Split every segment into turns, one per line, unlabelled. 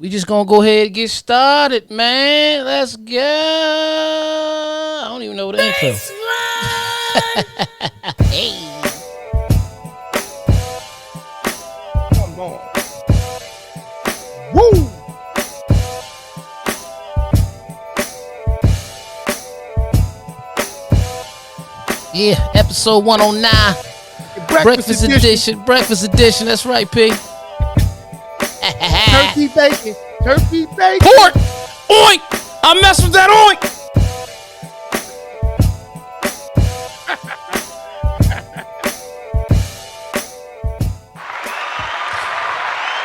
We just gonna go ahead and get started, man. Let's go. I don't even know the intro. Hey.
Come on. Woo!
Yeah, episode 109. Breakfast edition. Breakfast edition. That's right, P.
Turkey bacon. Turkey bacon.
Porch! Oink! I mess with that oink!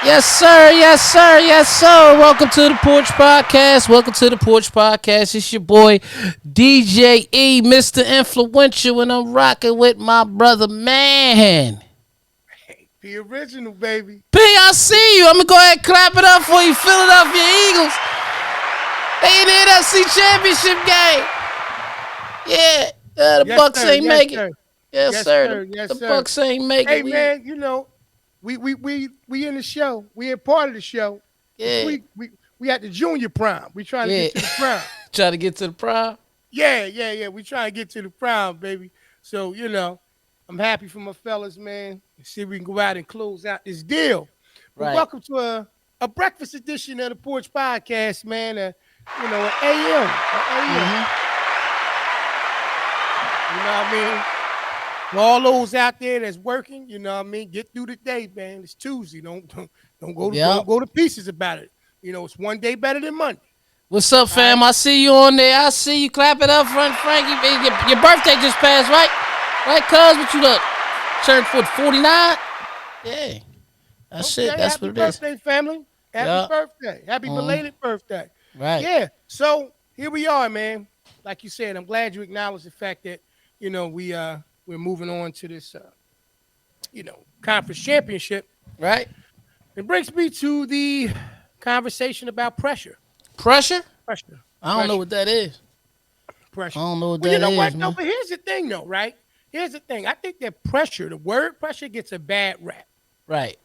Yes, sir. Yes, sir. Yes, sir. Welcome to the Porch Podcast. Welcome to the Porch Podcast. It's your boy, DJ E, Mr. Influential, and I'm rocking with my brother, man.
The original, baby.
P, I see you. I'm going to go ahead and clap it up for you. Philadelphia Eagles. They in the NFC Championship game. Yeah. The
Yes,
Bucks
sir.
ain't
Yes,
making
sir.
it. Yes,
Yes,
sir.
sir. Yes,
The
sir.
Bucks ain't making
Hey,
it.
man, you know, we in the show. We in part of the show.
Yeah.
We at the junior prime. We trying to
Yeah.
get to the prime.
Try to get to the prime.
Yeah. We trying to get to the prime, baby. So, you know, I'm happy for my fellas, man. See if we can go out and close out this deal. But
Right.
welcome to a breakfast edition of the Porch Podcast, man. You know, an AM. You know what I mean? For all those out there that's working, you know what I mean? Get through the day, man. It's Tuesday. Don't go to pieces about it. You know, it's one day better than Monday.
What's up, fam? I see you on there. I see you. Clap it up, front Frankie. Your birthday just passed, right? Right, cuz? What you look? Turned for 49? Yeah. That's it. That's what it is.
Happy birthday, family. Happy birthday. Happy belated birthday.
Right.
Yeah. So here we are, man. Like you said, I'm glad you acknowledged the fact that, you know, we're moving on to this conference championship.
Right.
It brings me to the conversation about pressure.
Pressure?
Pressure.
I don't know what that is.
Pressure.
I don't know what
Well,
that
you know
is,
what?
man.
No, but here's the thing, though, right? Here's the thing. I think that pressure, the word pressure, gets a bad rap.
Right.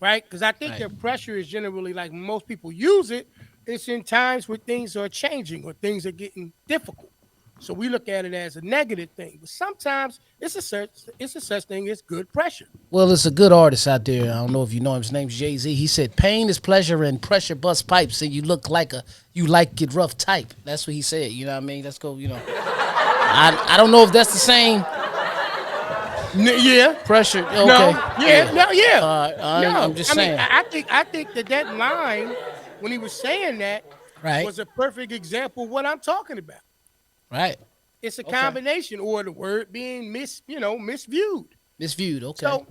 Right? Because I think that pressure is generally, like most people use it, it's in times where things are changing or things are getting difficult. So we look at it as a negative thing. But sometimes it's a such thing as good pressure.
Well, it's a good artist out there. I don't know if you know him. His name's Jay-Z. He said, pain is pleasure and pressure bust pipes, and you look like you like it rough type. That's what he said. You know what I mean? Let's go, you know. I don't know if that's the same.
Yeah.
Pressure. Okay. I'm just saying.
I think that line, when he was saying that, was a perfect example of what I'm talking about.
Right.
It's a combination, or the word being misviewed.
Misviewed, okay.
So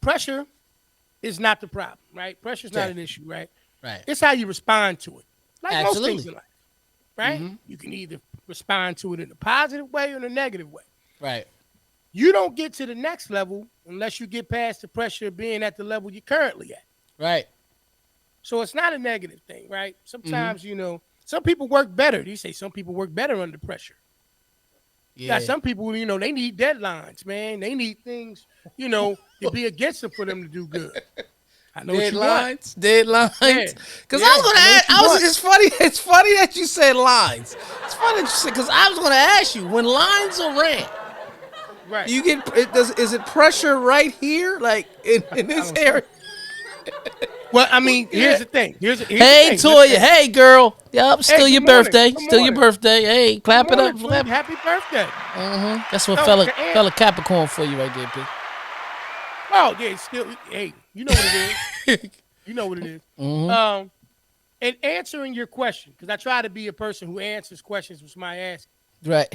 pressure is not the problem, right? Pressure's not an issue, right?
Right.
It's how you respond to it. Like
Absolutely.
most things in life. Right? Mm-hmm. You can either respond to it in a positive way or in a negative way.
Right.
You don't get to the next level unless you get past the pressure of being at the level you're currently at.
Right.
So it's not a negative thing, right? Sometimes, you know, some people work better. You say some people work better under pressure. Yeah. Some people, you know, they need deadlines, man. They need things, you know, to be against them for them to do good. I know
Deadlines. Because it's funny that you said lines. It's funny that you said, because I was going to ask you, when lines are ran,
right?
You get is it pressure right here, like in this area?
Well, I mean, here's the thing. Here's
hey,
the thing.
Toya. Hey, girl. Yep, still your birthday.
Still
your birthday. Hey, clap it up.
Happy birthday.
Mm-hmm. That's what fella Capricorn for you right there, P.
Oh, yeah, still. Hey, you know what it is. You know what it is.
Mm-hmm.
And answering your question, because I try to be a person who answers questions when somebody asks.
Right.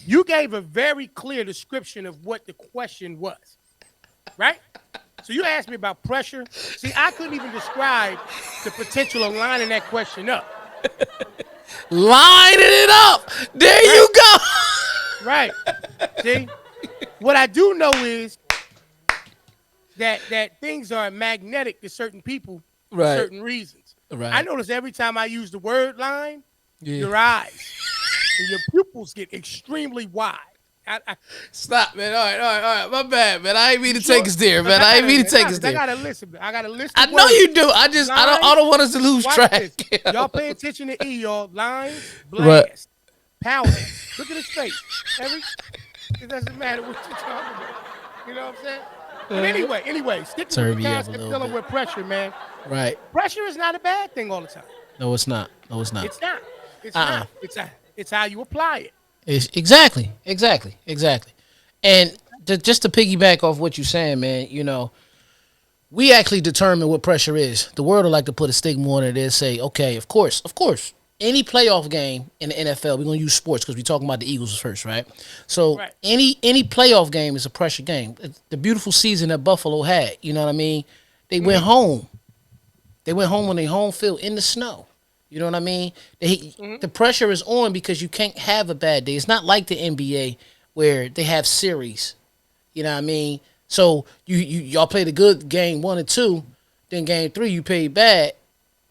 You gave a very clear description of what the question was, right? So you asked me about pressure. See, I couldn't even describe the potential of lining that question up.
Lining it up. There you go.
Right. See, what I do know is that things are magnetic to certain people for certain reasons.
Right.
I notice every time I use the word line, your eyes and your pupils get extremely wide.
Stop, man. All right. My bad, man. I ain't mean to
Sure?
take us there,
'Cause
man. I ain't mean to take us
'cause I
there.
gotta listen. I gotta list.
I
The
know
words.
you do. I don't want us to lose
Watch
track.
this. Y'all pay attention to E, y'all. Lines,
Right.
blast, powder. Look at his face. It doesn't matter what you're talking about. You know what I'm saying? But anyway, sticking with
Turn
the
me up a
concept
little
dealing
bit.
with pressure, man.
Right.
Pressure is not a bad thing all the time.
No, it's not. No, it's not.
It's not. It's
Uh-uh.
not. It's how you apply it.
Exactly. And just to piggyback off what you're saying, man, we actually determine what pressure is. The world would like to put a stigma on it and say, okay, of course, any playoff game in the NFL, we're gonna use sports because we're talking about the Eagles first, right? So
Right.
any playoff game is a pressure game. The beautiful season that Buffalo had, you know what I mean? They went home. They went home on their home field in the snow. You know what I mean? The pressure is on because you can't have a bad day. It's not like the NBA where they have series. You know what I mean? So y'all played a good game 1 and 2, then game 3 you played bad.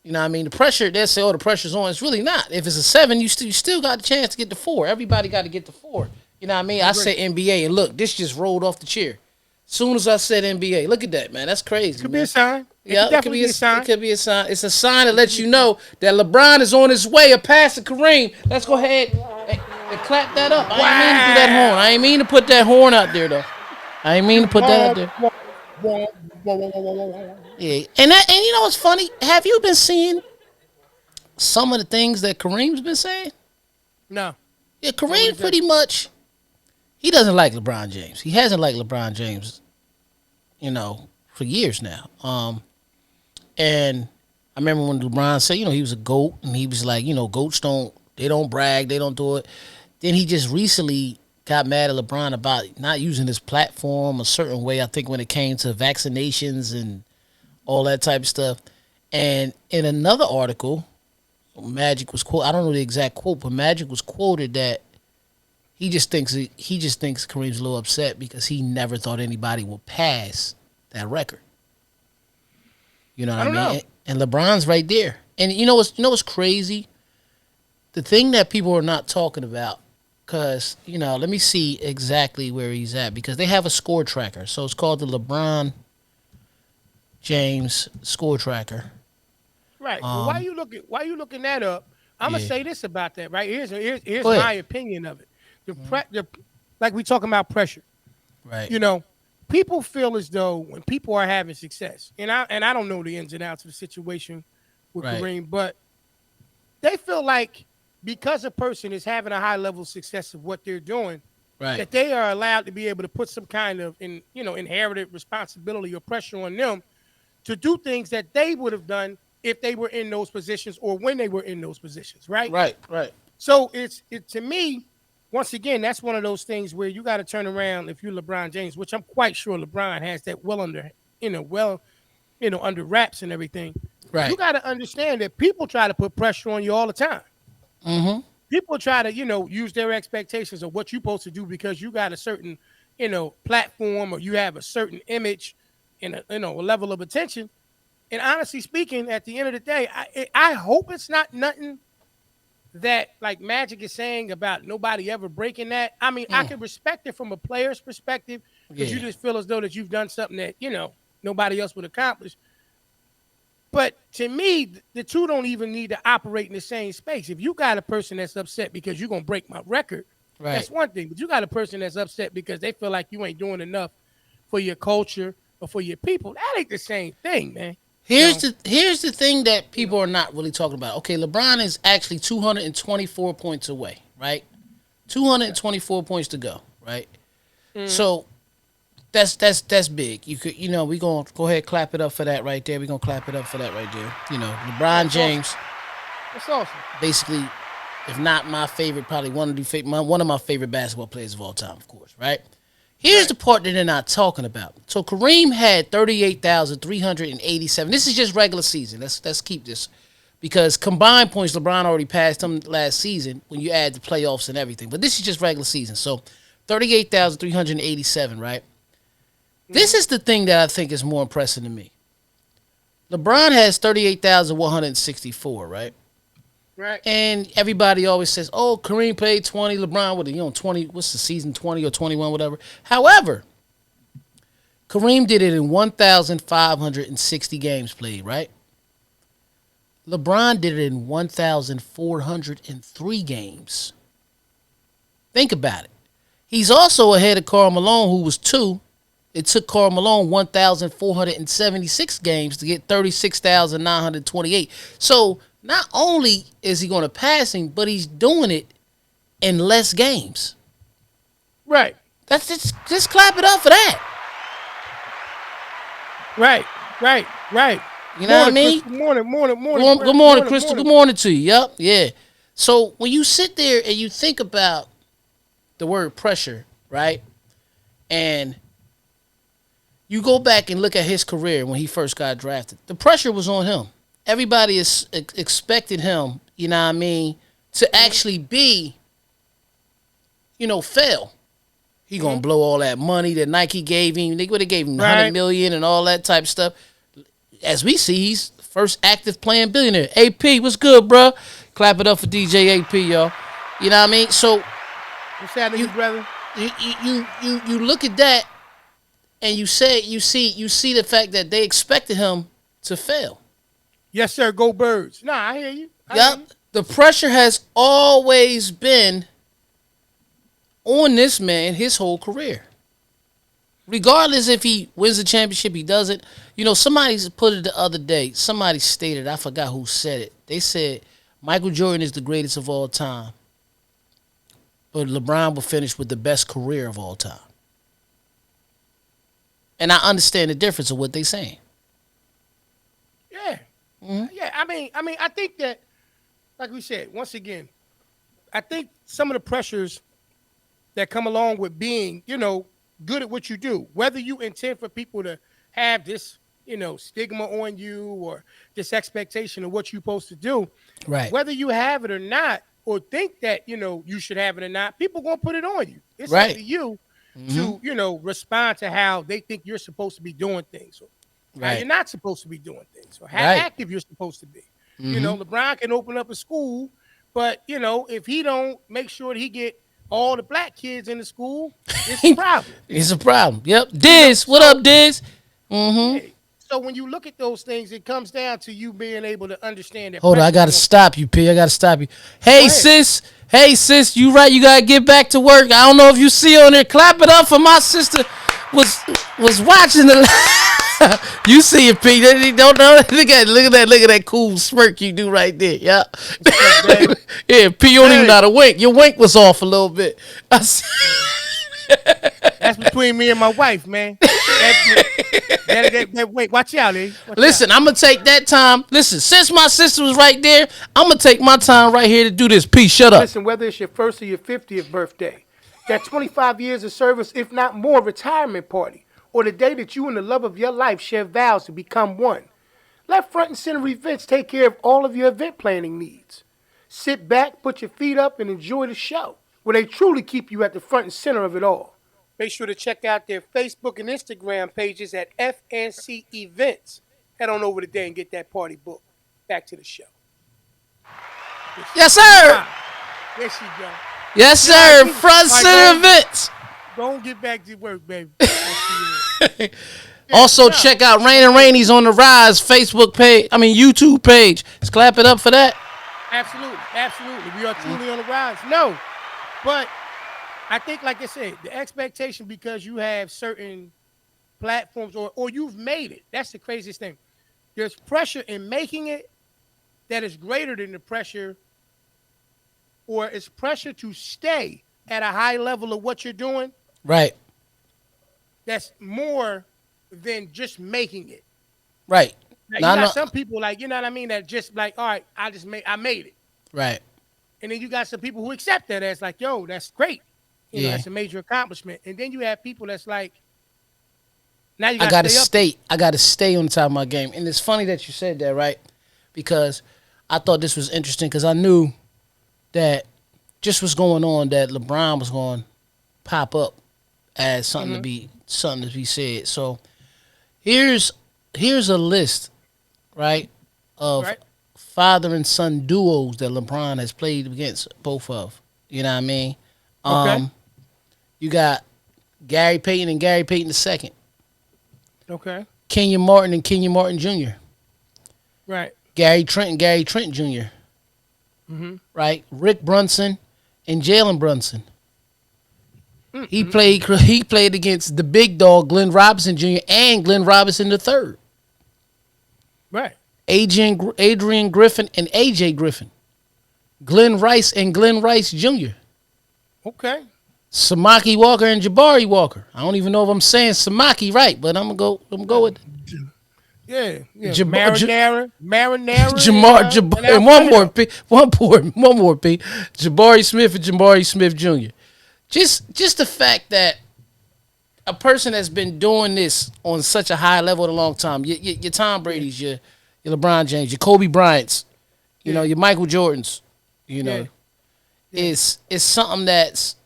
You know what I mean? The pressure, they'll say, oh, the pressure's on. It's really not. If it's a 7, you still got the chance to get to 4. Everybody got to get to 4. You know what I mean? I said NBA, and look, this just rolled off the chair. Soon as I said NBA, look at that, man. That's crazy.
Could be a sign.
Yeah,
it could be a sign.
It could be a sign. It's a sign that lets you know that LeBron is on his way of passing Kareem. Let's go ahead and clap that up. I ain't mean to do that horn. I ain't mean to put that horn out there, though. I ain't mean to put that out there. Yeah, and you know what's funny? Have you been seeing some of the things that Kareem's been saying?
No.
Yeah, Kareem pretty much, he doesn't like LeBron James. He hasn't liked LeBron James, for years now. And I remember when LeBron said, he was a GOAT, and he was like, GOATs don't brag, they don't do it. Then he just recently got mad at LeBron about not using his platform a certain way, I think when it came to vaccinations and all that type of stuff. And in another article, Magic was quote, I don't know the exact quote, but Magic was quoted that he just thinks Kareem's a little upset because he never thought anybody would pass that record. You know what I mean?
Know.
And LeBron's right there. And you know what's crazy? The thing that people are not talking about, because, let me see exactly where he's at, because they have a score tracker. So it's called the LeBron James score tracker.
Right. Well, why you looking that up? I'm gonna say this about that. Right. Here's my opinion of it. Like we talking about pressure.
Right.
People feel as though when people are having success, and I don't know the ins and outs of the situation with Kareem, but they feel like because a person is having a high level of success of what they're doing, that they are allowed to be able to put some kind of inherited responsibility or pressure on them to do things that they would have done if they were in those positions or when they were in those positions, right?
Right.
So it to me, once again, that's one of those things where you got to turn around if you're LeBron James, which I'm quite sure LeBron has that under wraps and everything.
Right.
You got to understand that people try to put pressure on you all the time.
Mm-hmm.
People try to, use their expectations of what you're supposed to do because you got a certain, platform or you have a certain image and a level of attention. And honestly speaking, at the end of the day, I hope it's not nothing that like Magic is saying about nobody ever breaking that. I mean, I can respect it from a player's perspective because you just feel as though that you've done something that, nobody else would accomplish. But to me, the two don't even need to operate in the same space. If you got a person that's upset because you're going to break my record, that's one thing. But you got a person that's upset because they feel like you ain't doing enough for your culture or for your people. That ain't the same thing, man.
Here's the thing that people are not really talking about. Okay, LeBron is actually 224 points away, right? 224 points to go, right? Mm. So that's big. You could, we gonna go ahead and clap it up for that right there. We gonna clap it up for that right there. LeBron James.
That's awesome.
Basically, if not my favorite, probably one of my favorite basketball players of all time, of course, right? Here's the part that they're not talking about. So Kareem had 38,387. This is just regular season. Let's keep this. Because combined points, LeBron already passed him last season when you add the playoffs and everything. But this is just regular season. So 38,387, right? Mm-hmm. This is the thing that I think is more impressive to me. LeBron has 38,164, right?
Right.
And everybody always says, "Oh, Kareem played 20, LeBron with 20. What's the season 20 or 21, whatever." However, Kareem did it in 1,560 games played, right? LeBron did it in 1,403 games. Think about it. He's also ahead of Karl Malone, who was 2. It took Karl Malone 1,476 games to get 36,928. So not only is he going to pass him, but he's doing it in less games.
Right.
That's just clap it up for that.
Right.
You know what I mean?
Good morning.
Good morning, Crystal. Good morning to you. Yep, yeah. So when you sit there and you think about the word pressure, right? And you go back and look at his career when he first got drafted. The pressure was on him. Everybody is expected him, you know what I mean, to actually be, fail. He gonna blow all that money that Nike gave him. They would have gave him $100 million and all that type of stuff. As we see, he's first active playing billionaire. AP, what's good, bro? Clap it up for DJ AP, y'all. You know what I mean? So,
what's happening, brother?
You look at that, and you see the fact that they expected him to fail.
Yes, sir. Go Birds. Nah, I hear you.
Yep. The pressure has always been on this man his whole career. Regardless if he wins the championship, he doesn't. Somebody put it the other day. Somebody stated, I forgot who said it. They said Michael Jordan is the greatest of all time, but LeBron will finish with the best career of all time. And I understand the difference of what they're saying.
Yeah. Mm-hmm. Yeah, I mean, I think that, like we said, once again, I think some of the pressures that come along with being, good at what you do, whether you intend for people to have this, stigma on you or this expectation of what you're supposed to do,
right?
Whether you have it or not, or think that, you should have it or not, people going to put it on you. It's
right.
up to you to, respond to how they think you're supposed to be doing things. Or how you're not supposed to be doing things, or how active you're supposed to be. LeBron can open up a school, but if he don't make sure that he get all the black kids in the school, it's a problem.
It's a problem. Yep. Diz, what up, Diz?
Yeah. So when you look at those things, it comes down to you being able to understand that.
Hold on, I gotta stop you, P. I gotta stop you. Hey, sis. You right? You gotta get back to work. I don't know if you see on there. Clap it up for my sister. Was watching the. You see it, P. Don't know. Look at that cool smirk you do right there. Yeah. Yeah, P. You don't even know how to wink. Your wink was off a little bit.
That's between me and my wife, man. That wink. Watch out, eh?
Listen, I'm gonna take that time. Listen, since my sister was right there, I'm gonna take my time right here to do this. P. Shut up.
Listen, whether it's your first or your 50th birthday, that 25 years of service, if not more, retirement party, or the day that you and the love of your life share vows to become one, let Front and Center Events take care of all of your event planning needs. Sit back, put your feet up, and enjoy the show, where they truly keep you at the front and center of it all. Make sure to check out their Facebook and Instagram pages at FNC Events. Head on over today and get that party booked. Back to the show.
Yes, sir.
There she go.
Yes, sir. Front Center Events.
Don't get back to work, baby.
Also, check out Rain and Rainey's on the Rise Facebook page. YouTube page. Let's clap it up for that.
Absolutely. We are truly on the rise. No, but I think, like I said, the expectation, because you have certain platforms or you've made it. That's the craziest thing. There's pressure in making it that is greater than the pressure, or it's pressure to stay at a high level of what you're doing.
Right.
That's more than just making it.
Right.
Now, you got some people, like, you know what I mean, that just like, all right, I made it.
Right.
And then you got some people who accept that as like, yo, that's great. You know, that's a major accomplishment. And then you have people that's like, now you gotta stay.
I gotta stay on top of my game. And it's funny that you said that, right? Because I thought this was interesting, because I knew that just what's going on, that LeBron was going to pop up as something to be said. So here's a list, right, of father and son duos that LeBron has played against both of. You know what I mean?
Okay.
You got Gary Payton and Gary Payton II,
Okay.
Kenyon Martin and Kenyon Martin Jr.,
Right.
Gary Trent and Gary Trent Jr.,
Mm-hmm.
right? Rick Brunson and Jalen Brunson. He
Mm-mm.
played against the big dog Glenn Robinson Jr. and Glenn Robinson III.
Right.
Adrian Griffin and AJ Griffin. Glenn Rice and Glenn Rice Jr.
Okay.
Samaki Walker and Jabari Walker. I don't even know if I'm saying Samaki right, but I'm gonna go with
Yeah. Yeah.
Jab- J-
Marinara, and
and one more
Alfredo.
P, one more P. Jabari Smith and Jabari Smith Jr. Just the fact that a person that's been doing this on such a high level in a long time, your Tom Brady's, your LeBron James, your Kobe Bryant's,
Yeah.
your Michael Jordans,
Yeah. Yeah.
is something that's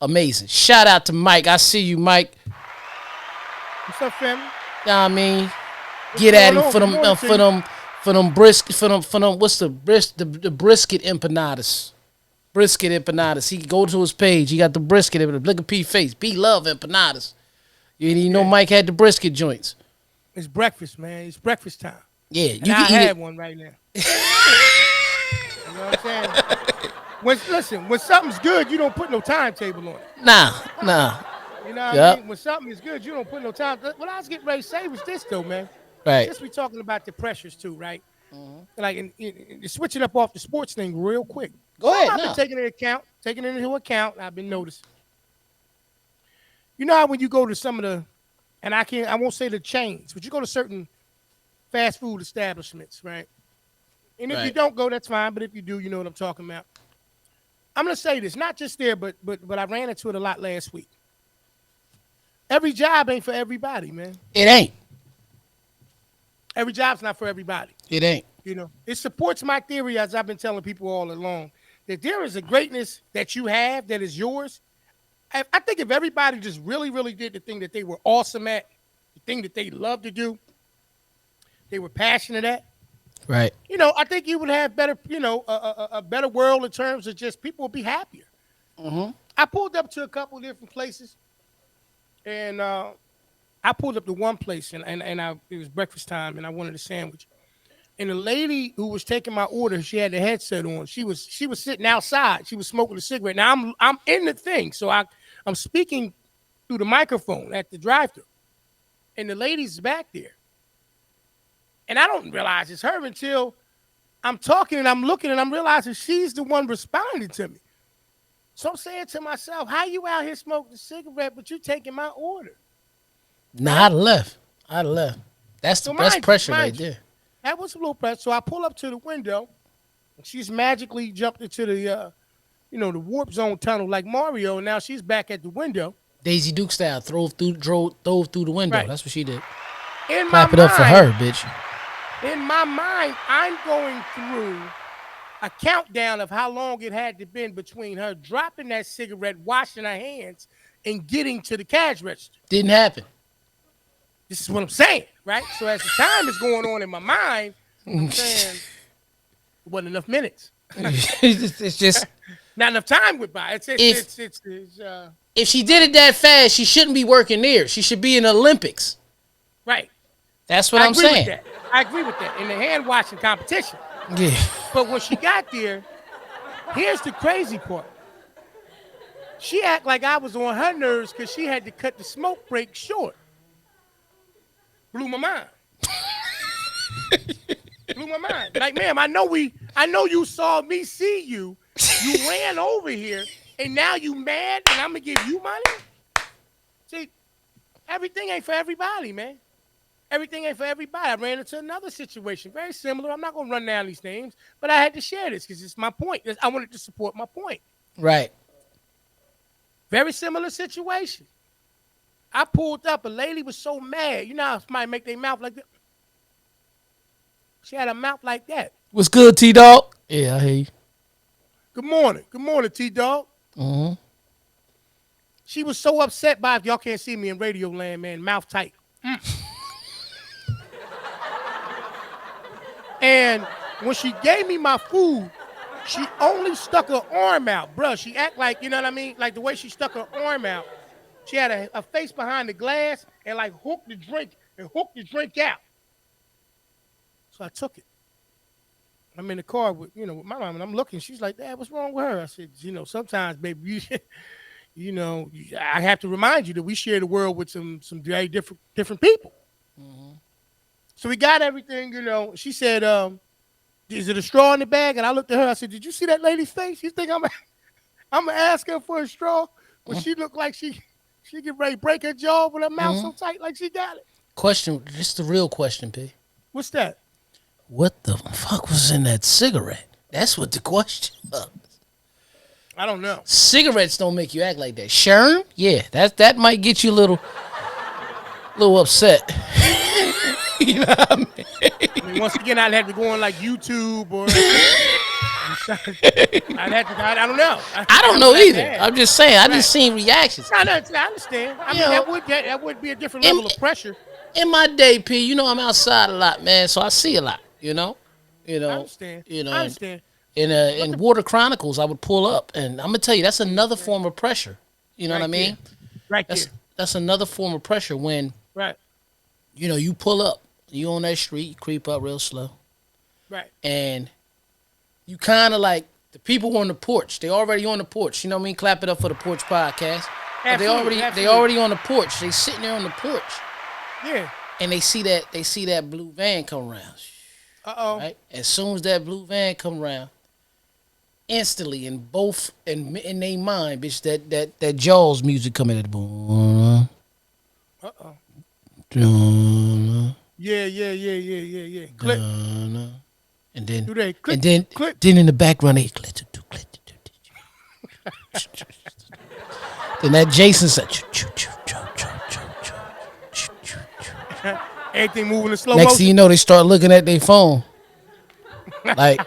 amazing. Shout out to Mike. I see you, Mike.
What's up, family?
You know what I mean?
What's
Get at
going
him
on?
for
Good
them
morning to you.
for them what's the brisket empanadas. Brisket empanadas. He go to his page. He got the brisket. Look at P face. P love empanadas. You know
Yeah.
Mike had the brisket joints.
It's breakfast, man. It's breakfast time.
Yeah,
And
you
I
can eat
have
it.
one right now. You know what I'm saying? When something's good, you don't put no timetable on it.
Nah.
You know what I
Yep.
mean? When something is good, you don't put no time. What I was getting ready to say was this, though, man.
Right.
Since we talking about the pressures too, right? Like, switching up off the sports thing real quick.
Go ahead.
I've been
No.
taking it into account. I've been noticing. You know how when you go to some of the, and I won't say the chains, but you go to certain fast food establishments, right? And if you
Right.
don't go, that's fine. But if you do, you know what I'm talking about. I'm gonna say this, not just there, but I ran into it a lot last week. Every job ain't for everybody, man.
It ain't.
Every job's not for everybody.
It ain't.
You know, it supports my theory, as I've been telling people all along, that there is a greatness that you have that is yours. I think if everybody just really, really did the thing that they were awesome at, the thing that they love to do, they were passionate at,
Right.
I think you would have better, a better world in terms of just people would be happier. I pulled up to a couple different places, and I pulled up to one place, and it was breakfast time, and I wanted a sandwich. And the lady who was taking my order, she had the headset on. She was sitting outside. She was smoking a cigarette. Now I'm in the thing, so I'm speaking through the microphone at the drive-thru, and the lady's back there, and I don't realize it's her until I'm talking and I'm looking and I'm realizing she's the one responding to me. So I'm saying to myself, "How you out here smoking a cigarette, but you taking my order?"
Nah, I'd have left. That's
So
that's pressure right
mind you,
there.
that was a little pressure. So I pull up to the window, and she's magically jumped into the the warp zone tunnel like Mario, and now she's back at the window.
Daisy Duke style, drove through the window.
Right.
That's what she did.
In my
Clap it up for
mind,
her, bitch.
I'm going through a countdown of how long it had to been between her dropping that cigarette, washing her hands, and getting to the cash register.
Didn't happen.
This is what I'm saying, right? So as the time is going on in my mind, I'm saying it wasn't enough minutes.
It's just
Not enough time went by.
if she did it that fast, she shouldn't be working there. She should be in the Olympics.
Right.
That's what
I
I'm
agree
saying.
with that. I agree with that. In the hand washing competition.
Yeah.
But when she got there, here's the crazy part. She act like I was on her nerves because she had to cut the smoke break short. Blew my mind. Blew my mind. Like, ma'am, I know you saw me see you. You ran over here, and now you mad, and I'm gonna give you money? See, everything ain't for everybody, man. Everything ain't for everybody. I ran into another situation, very similar. I'm not gonna run down these names, but I had to share this because it's my point. I wanted to support my point.
Right.
Very similar situation. I pulled up. A lady was so mad. You know how somebody make their mouth like that? She had a mouth like that.
What's good, T Dog? Yeah, I hear you.
Good morning. Good morning, T-Dog. She was so upset by it. Y'all can't see me in radio land, man. Mouth tight. And when she gave me my food, she only stuck her arm out, bruh. She act like, you know what I mean? Like the way she stuck her arm out, she had a face behind the glass and like hooked the drink out. So I took it. I'm in the car with my mom, and I'm looking. She's like, "Dad, what's wrong with her?" I said, sometimes, baby, I have to remind you that we share the world with some very different people.
Mm-hmm.
So we got everything, She said, "Is it a straw in the bag?" And I looked at her. I said, "Did you see that lady's face? You think I'm gonna ask her for a straw when she looked like she get ready to break her jaw with her mouth so tight like she got it?"
Question, just the real question, P.
What's that?
What the fuck was in that cigarette? That's what the question was.
I don't know.
Cigarettes don't make you act like that. Sherm? Yeah, that might get you a little upset. You know what I mean?
I mean, once again, I'd have to go on like YouTube or I don't know.
I don't know either. I'm just saying. I just seen reactions.
I understand. I mean, that would be a different level of pressure.
In my day, P, I'm outside a lot, man, so I see a lot. I
understand. I understand.
In Water Chronicles, I would pull up, and I'm gonna tell you that's another form of pressure. You know what I mean?
Right there.
That's another form of pressure when you pull up, you on that street, you creep up real slow, and you kind of like the people on the porch. They already on the porch. You know what I mean? Clap it up for the Porch Podcast.
Absolutely,
they already on the porch. They sitting there on the porch.
Yeah.
And they see that blue van come around. Right? As soon as that blue van come around, instantly in their mind, bitch, that Jaws music coming at the boom.
Yeah. Click.
And then
click,
then in the background they click. Then that Jason said
everything moving in slow
Next
motion.
thing you know, they start looking at their phone. Like,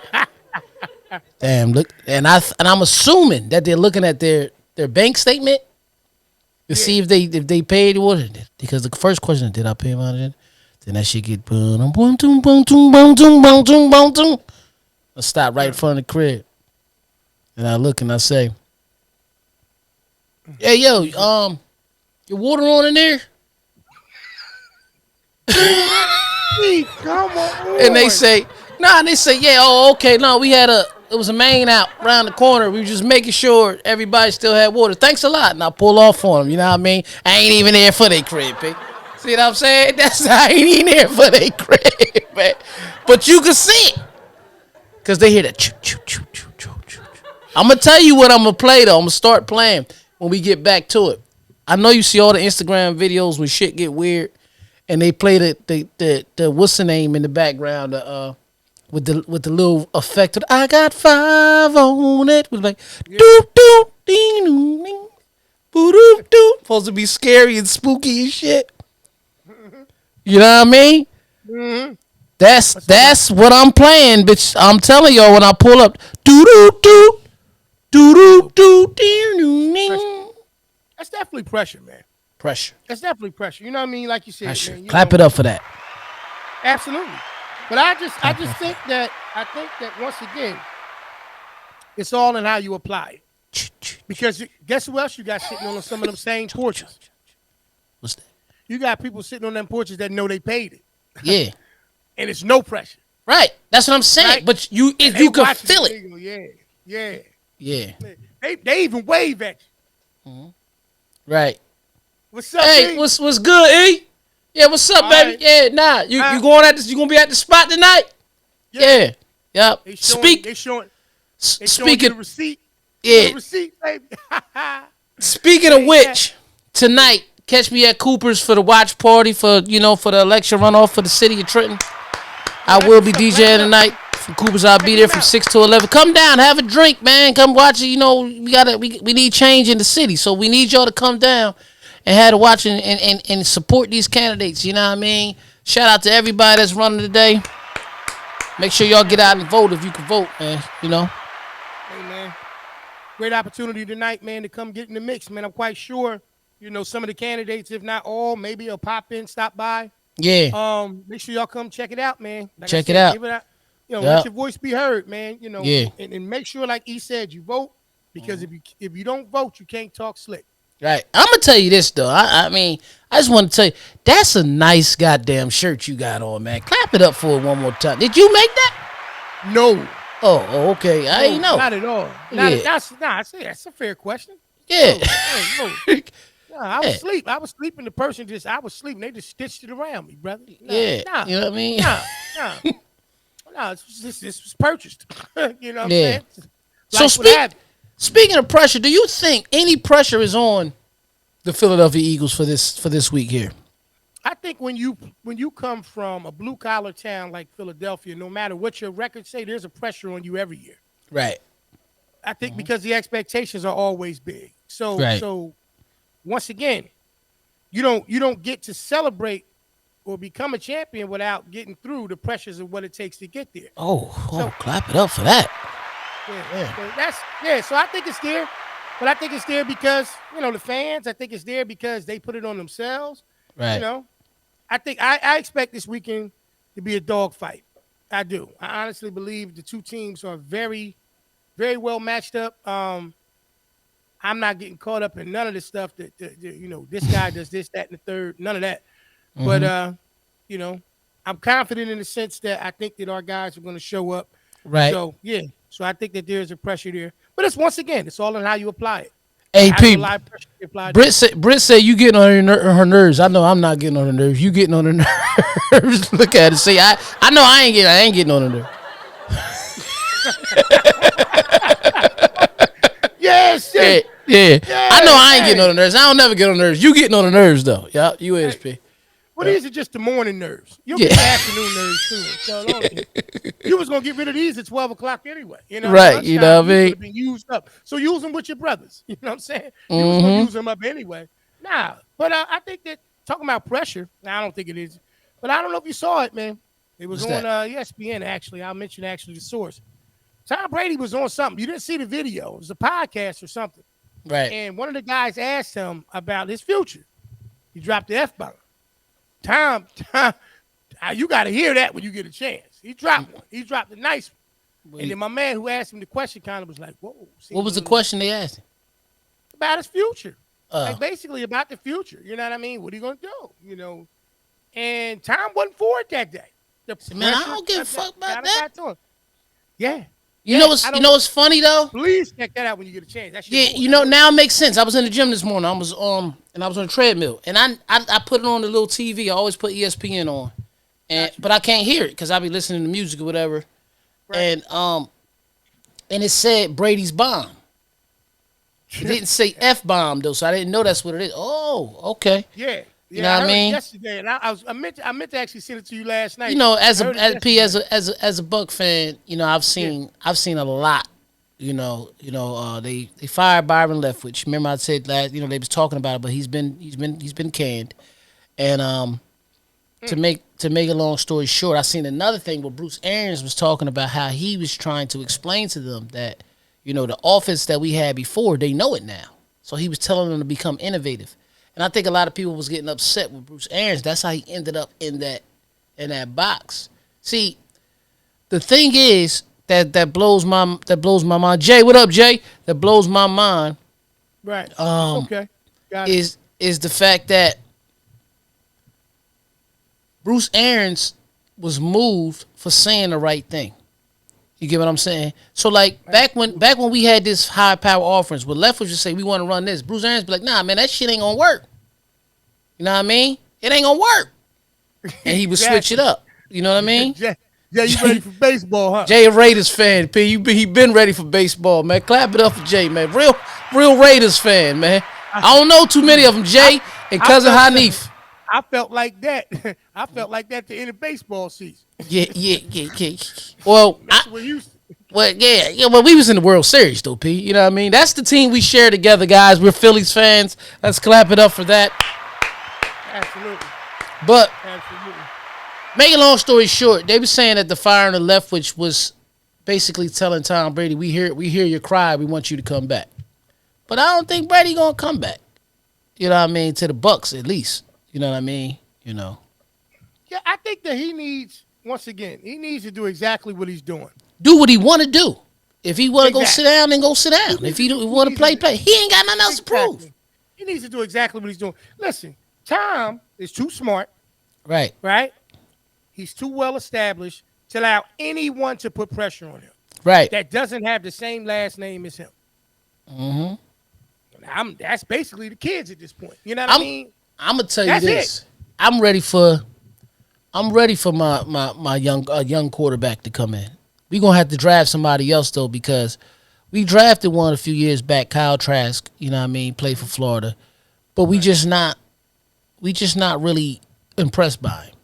damn, look, and I'm assuming that they're looking at their bank statement to see if they paid what it did. Because the first question, did I pay my rent? Then that shit get boom, boom, boom, boom, boom, boom, boom, boom, boom, boom. I stop right in front of the crib, and I look and I say, "Hey, yo, your water on in there?"
Come on.
And they say, "Nah." And they say, "Yeah, oh, okay. No, it was a main out around the corner. We were just making sure everybody still had water. Thanks a lot." And I pull off on them. You know what I mean? I ain't even there for their crib, P. See what I'm saying? I ain't even there for their crib, man. But you can see it. Because they hear that choo, choo, choo, choo, choo, choo. I'm going to tell you what I'm going to play, though. I'm going to start playing when we get back to it. I know you see all the Instagram videos when shit get weird. And they play the what's the name in the background with the little effect of I got 5 on it. With like doop doop ding ding ding boo doop doop. Supposed to be scary and spooky and shit. You know what I mean?
Mm-hmm.
That's what I'm playing, bitch. I'm telling y'all when I pull up, doo doo doo doo doo doo ding ding.
That's definitely pressure, man.
Pressure.
That's definitely pressure. You know what I mean? Like you said, man.
Clap it up for that.
Absolutely. But I just think that once again, it's all in how you apply it. Because guess who else you got sitting on some of them same porches?
What's that?
You got people sitting on them porches that know they paid it.
Yeah.
And it's no pressure.
Right. That's what I'm saying. Right? But you can feel
it. Yeah.
Yeah.
They even wave at you.
Mm-hmm. Right.
What's up,
hey,
E?
what's good, E? Yeah, what's up, baby?
Right.
Yeah, nah. You going at this? You gonna be at the spot tonight? Yeah. Yep.
They showing you the receipt.
Yeah.
The receipt, baby.
Speaking of which, tonight, catch me at Cooper's for the watch party for the election runoff for the city of Trenton. I will be DJing tonight. From Cooper's, I'll be there from 6 to 11. Come down, have a drink, man. Come watch it. We need change in the city, so we need y'all to come down and have to watch and support these candidates. You know what I mean? Shout out to everybody that's running today. Make sure y'all get out and vote if you can vote, man. Hey,
man. Great opportunity tonight, man, to come get in the mix, man. I'm quite sure, some of the candidates, if not all, maybe will pop in, stop by.
Yeah.
Make sure y'all come check it out, man.
Check it out.
let your voice be heard, man.
Yeah.
And make sure, like he said, you vote because if you don't vote, you can't talk slick.
Right. I'm gonna tell you this though. I mean, I just want to tell you that's a nice goddamn shirt you got on, man. Clap it up for it one more time. Did you make that?
No.
Oh, okay. I ain't know.
Not at all. I say that's a fair question.
Yeah.
No. Nah, I was asleep. I was sleeping. The person I was sleeping. They just stitched it around me, brother.
Nah, you know what I mean?
Nah. This was purchased. You know what I'm saying?
So speaking of pressure, do you think any pressure is on the Philadelphia Eagles for this week here?
I think when you come from a blue collar town like Philadelphia, no matter what your records say, there's a pressure on you every year.
Right.
I think because the expectations are always big. So once again, you don't get to celebrate or become a champion without getting through the pressures of what it takes to get there.
Clap it up for that.
So I think it's there. But I think it's there because, the fans, I think it's there because they put it on themselves.
Right.
I expect this weekend to be a dogfight. I do. I honestly believe the two teams are very, very well matched up. I'm not getting caught up in none of this stuff that this guy does this, that, and the third. None of that. Mm-hmm. But I'm confident in the sense that I think that our guys are going to show up.
Right.
So yeah. So I think that there's a pressure there. But it's all on how you apply it.
AP, Britt said you getting on her nerves. I know I'm not getting on her nerves. You getting on her nerves. Look at it. See, I know I ain't getting on her nerves.
Yes.
Yeah. I know I ain't getting on the nerves. I don't never get on the nerves. You getting on the nerves though. Yeah, you ASP.
Well, these are just the morning nerves. You'll get the afternoon nerves too. So you was gonna get rid of these at 12 o'clock anyway.
Right? You know what I mean?
Been used up. So use them with your brothers. You know what I'm saying? You was gonna use them up anyway. Nah, but I think that talking about pressure. I don't think it is, but I don't know if you saw it, man. It was on ESPN actually. I'll mention the source. Tom Brady was on something. You didn't see the video. It was a podcast or something.
Right.
And one of the guys asked him about his future. He dropped the F-bomb. Tom, you got to hear that when you get a chance. He dropped one. He dropped a nice one. And then my man who asked him the question kind of was like, whoa.
What was the question they asked him?
About his future. Like basically about the future. You know what I mean? What are you going to do? And Tom wasn't for it that day.
Man, I don't give a fuck about that.
Yeah.
You know what's funny though?
Please check that out when you get a chance.
Now it makes sense. I was in the gym this morning. I was on a treadmill, and I put it on the little TV. I always put ESPN on, but I can't hear it because I be listening to music or whatever. Right. And it said Brady's bomb. It didn't say F-bomb though, so I didn't know that's what it is. Oh, okay.
Yeah.
You know what I mean?
Yesterday, and I meant to actually send it to you last night.
As a Buck fan, I've seen a lot. They fired Byron Leftwich. Remember I said that they was talking about it, but he's been canned. And to make a long story short, I seen another thing where Bruce Arians was talking about how he was trying to explain to them that the offense that we had before, they know it now. So he was telling them to become innovative. And I think a lot of people was getting upset with Bruce Arians. That's how he ended up in that box. See, the thing is that blows my mind. Jay, what up, Jay? That blows my mind.
Right. Okay. Got it.
Is the fact that Bruce Arians was moved for saying the right thing. You get what I'm saying? So back when we had this high power offense, where Leftwich would say we want to run this, Bruce Arians be like, nah, man, that shit ain't gonna work. You know what I mean? It ain't gonna work. And he would switch it up. You know what I mean?
Yeah, you ready for baseball, huh?
Jay a Raiders fan, P. He been ready for baseball, man. Clap it up for Jay, man. Real Raiders fan, man. I don't know too many of them, Jay and Cousin Hanif.
I felt like that. I felt like that to end of baseball season.
Yeah. Well, Well, we was in the World Series though, P. You know what I mean? That's the team we share together, guys. We're Phillies fans. Let's clap it up for that.
Absolutely.
But make a long story short, they were saying that the firing of Leftwich was basically telling Tom Brady, "We hear your cry. We want you to come back." But I don't think Brady gonna come back. You know what I mean? To the Bucks at least. You know what I mean?
Yeah, I think that he needs. once again, he needs to do exactly what he's doing.
Do what he want to do. If he want to go sit
Exactly.
down, then go sit down. If he want to
He needs
play.
to
He ain't got nothing else to prove.
exactly. He needs to do exactly what he's doing. Listen, Tom is too smart,
Right.
right? He's too well established to allow anyone to put pressure on him
Right.
that doesn't have the same last name as him.
Mm-hmm.
That's basically the kids at this point. You know what I mean?
I'm gonna tell you
That's
this. I'm ready for my young quarterback to come in. We gonna have to draft somebody else though, because we drafted one a few years back, Kyle Trask. You know what I mean? Played for Florida, but we just not really impressed by him.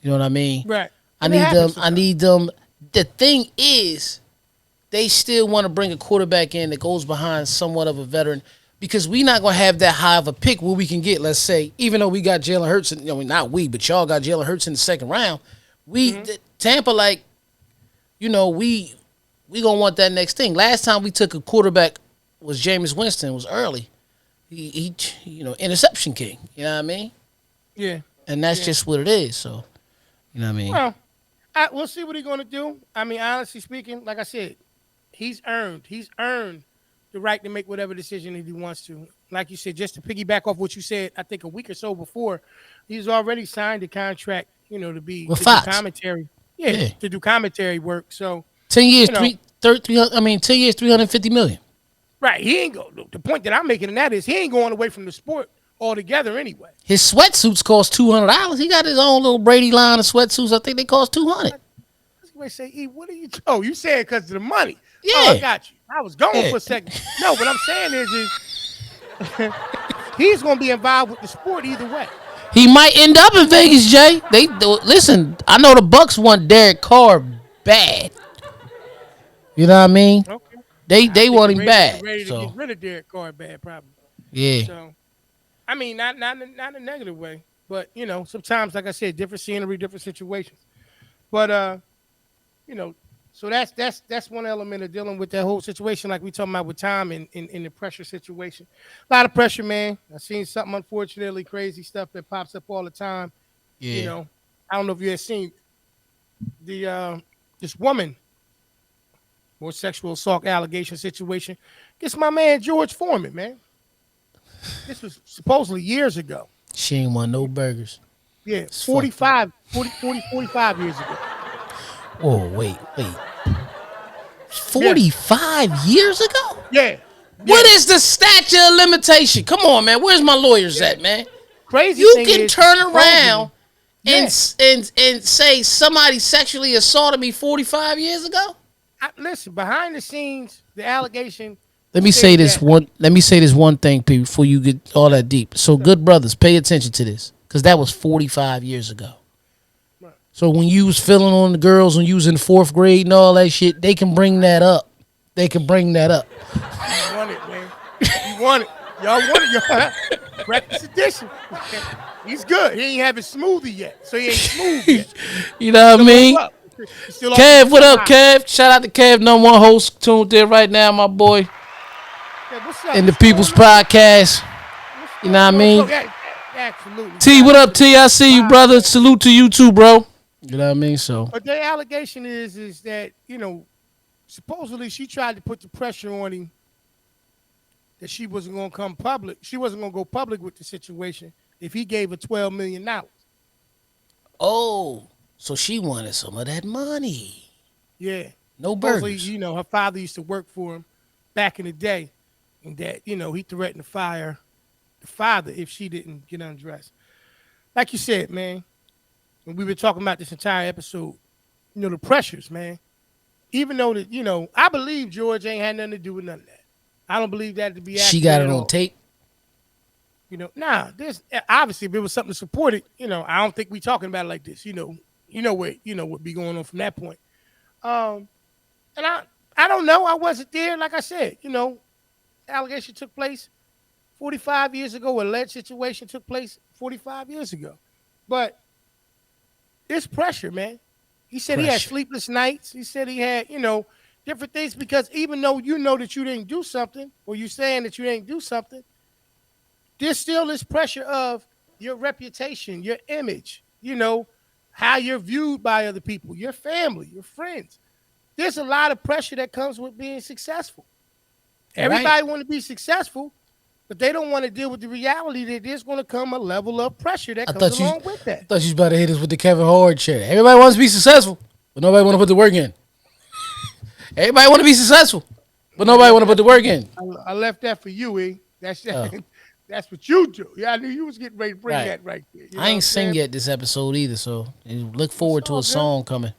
You know what I mean?
Right.
I
And
need
it
them.
happens
I
sometimes.
need them. The thing is, they still want to bring a quarterback in that goes behind somewhat of a veteran, because we not gonna have that high of a pick where we can get. Let's say, even though we got Jalen Hurts, not we, but y'all got Jalen Hurts in the second round. Tampa, like, we gonna want that next thing. Last time we took a quarterback was Jameis Winston. It was early. He interception king. You know what I mean?
Yeah.
And that's just what it is. So, you know what I mean?
Well, we'll see what he's going to do. I mean, honestly speaking, like I said, he's earned the right to make whatever decision that he wants to. Like you said, just to piggyback off what you said, I think a week or so before, he's already signed a contract, to
With
do
Fox.
commentary. Yeah,
Yeah.
to do commentary work. So
10 years,
you know,
10 years, 350 million.
right, he ain't go. The point that I'm making in that is he ain't going away from the sport altogether anyway.
His sweatsuits cost $200. He got his own little Brady line of sweatsuits. I think they cost $200.
Somebody say, E, what are you? Oh, you said because of the money.
Yeah.
Oh, I got you. I was going
Yeah.
for a second. No, what I'm saying is he's going to be involved with the sport either way.
He might end up in Vegas, Jay. Listen. I know the Bucks want Derek Carr bad. You know what I mean?
Okay.
They
I think
want
the
him
Raiders
bad.
are ready to
So
get rid of Derek Carr bad, probably.
yeah,
So, I mean, not in a negative way, but sometimes, like I said, different scenery, different situations. But you know, so that's one element of dealing with that whole situation, like we talking about with Tom in the pressure situation. A lot of pressure, man. I've seen something unfortunately crazy stuff that pops up all the time. You
yeah.
know, I don't know if you have seen the this woman more sexual assault allegation situation. Gets my man George Foreman, man. This was supposedly years ago.
She ain't want no burgers.
Yeah,
It's fucked up.
45 years ago.
Oh wait.
Yeah,
45 years ago?
yeah,
What
yeah.
is the statute of limitation? Come on, man. Where's my lawyers at, man?
Crazy
You
thing
can
is,
turn
supposedly-
around and say somebody sexually assaulted me 45 years ago?
listen, behind the scenes, the allegation.
Let me say this one thing, P, before you get all that deep. So, good brothers, pay attention to this, because that was 45 years ago.
Right.
So when you was filling on the girls when you was in fourth grade and all that shit, they can bring that up. They can bring that up.
You want it, man. You want it. Y'all want it. Y'all. Breakfast edition. He's good. He ain't have his smoothie yet, so he ain't smooth yet.
You know what I mean?
Up. He's still
Kev, what up,
off
Kev? Shout out to Kev, number one host tuned in right now, my boy,
Yeah, what's up?
in the
What's
People's
going on?
Podcast.
What's
You know what I
going on?
mean?
Yeah, absolutely.
T, what up, T? I see you, brother. Salute to you too, bro. You know what I mean? So,
But the allegation is that supposedly she tried to put the pressure on him that she wasn't going to come public. She wasn't going to go public with the situation if he gave her $12 million.
oh, so she wanted some of that money.
Yeah.
No
Supposedly,
burgers.
her father used to work for him back in the day, and that he threatened to fire the father if she didn't get undressed. Like you said, man, and we've been talking about this entire episode, the pressures, man. Even though that, I believe George ain't had nothing to do with none of that. I don't believe that to be accurate.
She got it
at
on
all.
tape.
There's obviously if it was something to support it, I don't think we talking about it like this. What be going on from that point. And I don't know. I wasn't there. Like I said, allegation took place 45 years ago. Alleged situation took place 45 years ago. But it's pressure, man. He said he had
Pressure.
sleepless nights. He said he had, different things because even though you know that you didn't do something or you saying that you didn't do something, there's still this pressure of your reputation, your image, how you're viewed by other people, your family, your friends. There's a lot of pressure that comes with being successful.
Right.
Everybody want to be successful, but they don't want to deal with the reality that there's going to come a level of pressure that
I
comes
thought you,
along with
I
that.
thought you was about to hit us with the Kevin Hart shit. Everybody wants to be successful, but nobody want to put the work in. Everybody want to be successful, but
I
nobody want
left
to put
that.
the work in.
I left that for you, E. That's
Oh,
that's what you do. Yeah, I knew you was getting ready to bring
right.
that right there. You
I
know what
ain't
I'm
sing
saying?
yet this episode either, so look
It's
forward to
all
a
good.
song coming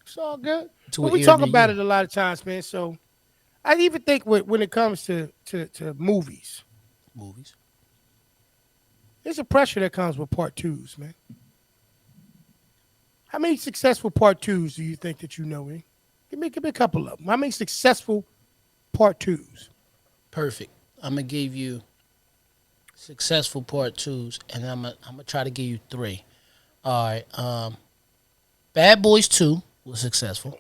It's all good.
to
But
an
we
ear
talk
near
about
you.
it a lot of times, man. So I even think when it comes to movies,
Movies.
there's a pressure that comes with part twos, man. How many successful part twos do you think that you know, eh? Give me a couple of them. How many successful part twos?
Perfect. I'm gonna give you successful part twos, and I'm gonna try to give you three. All right. Bad Boys 2 was successful.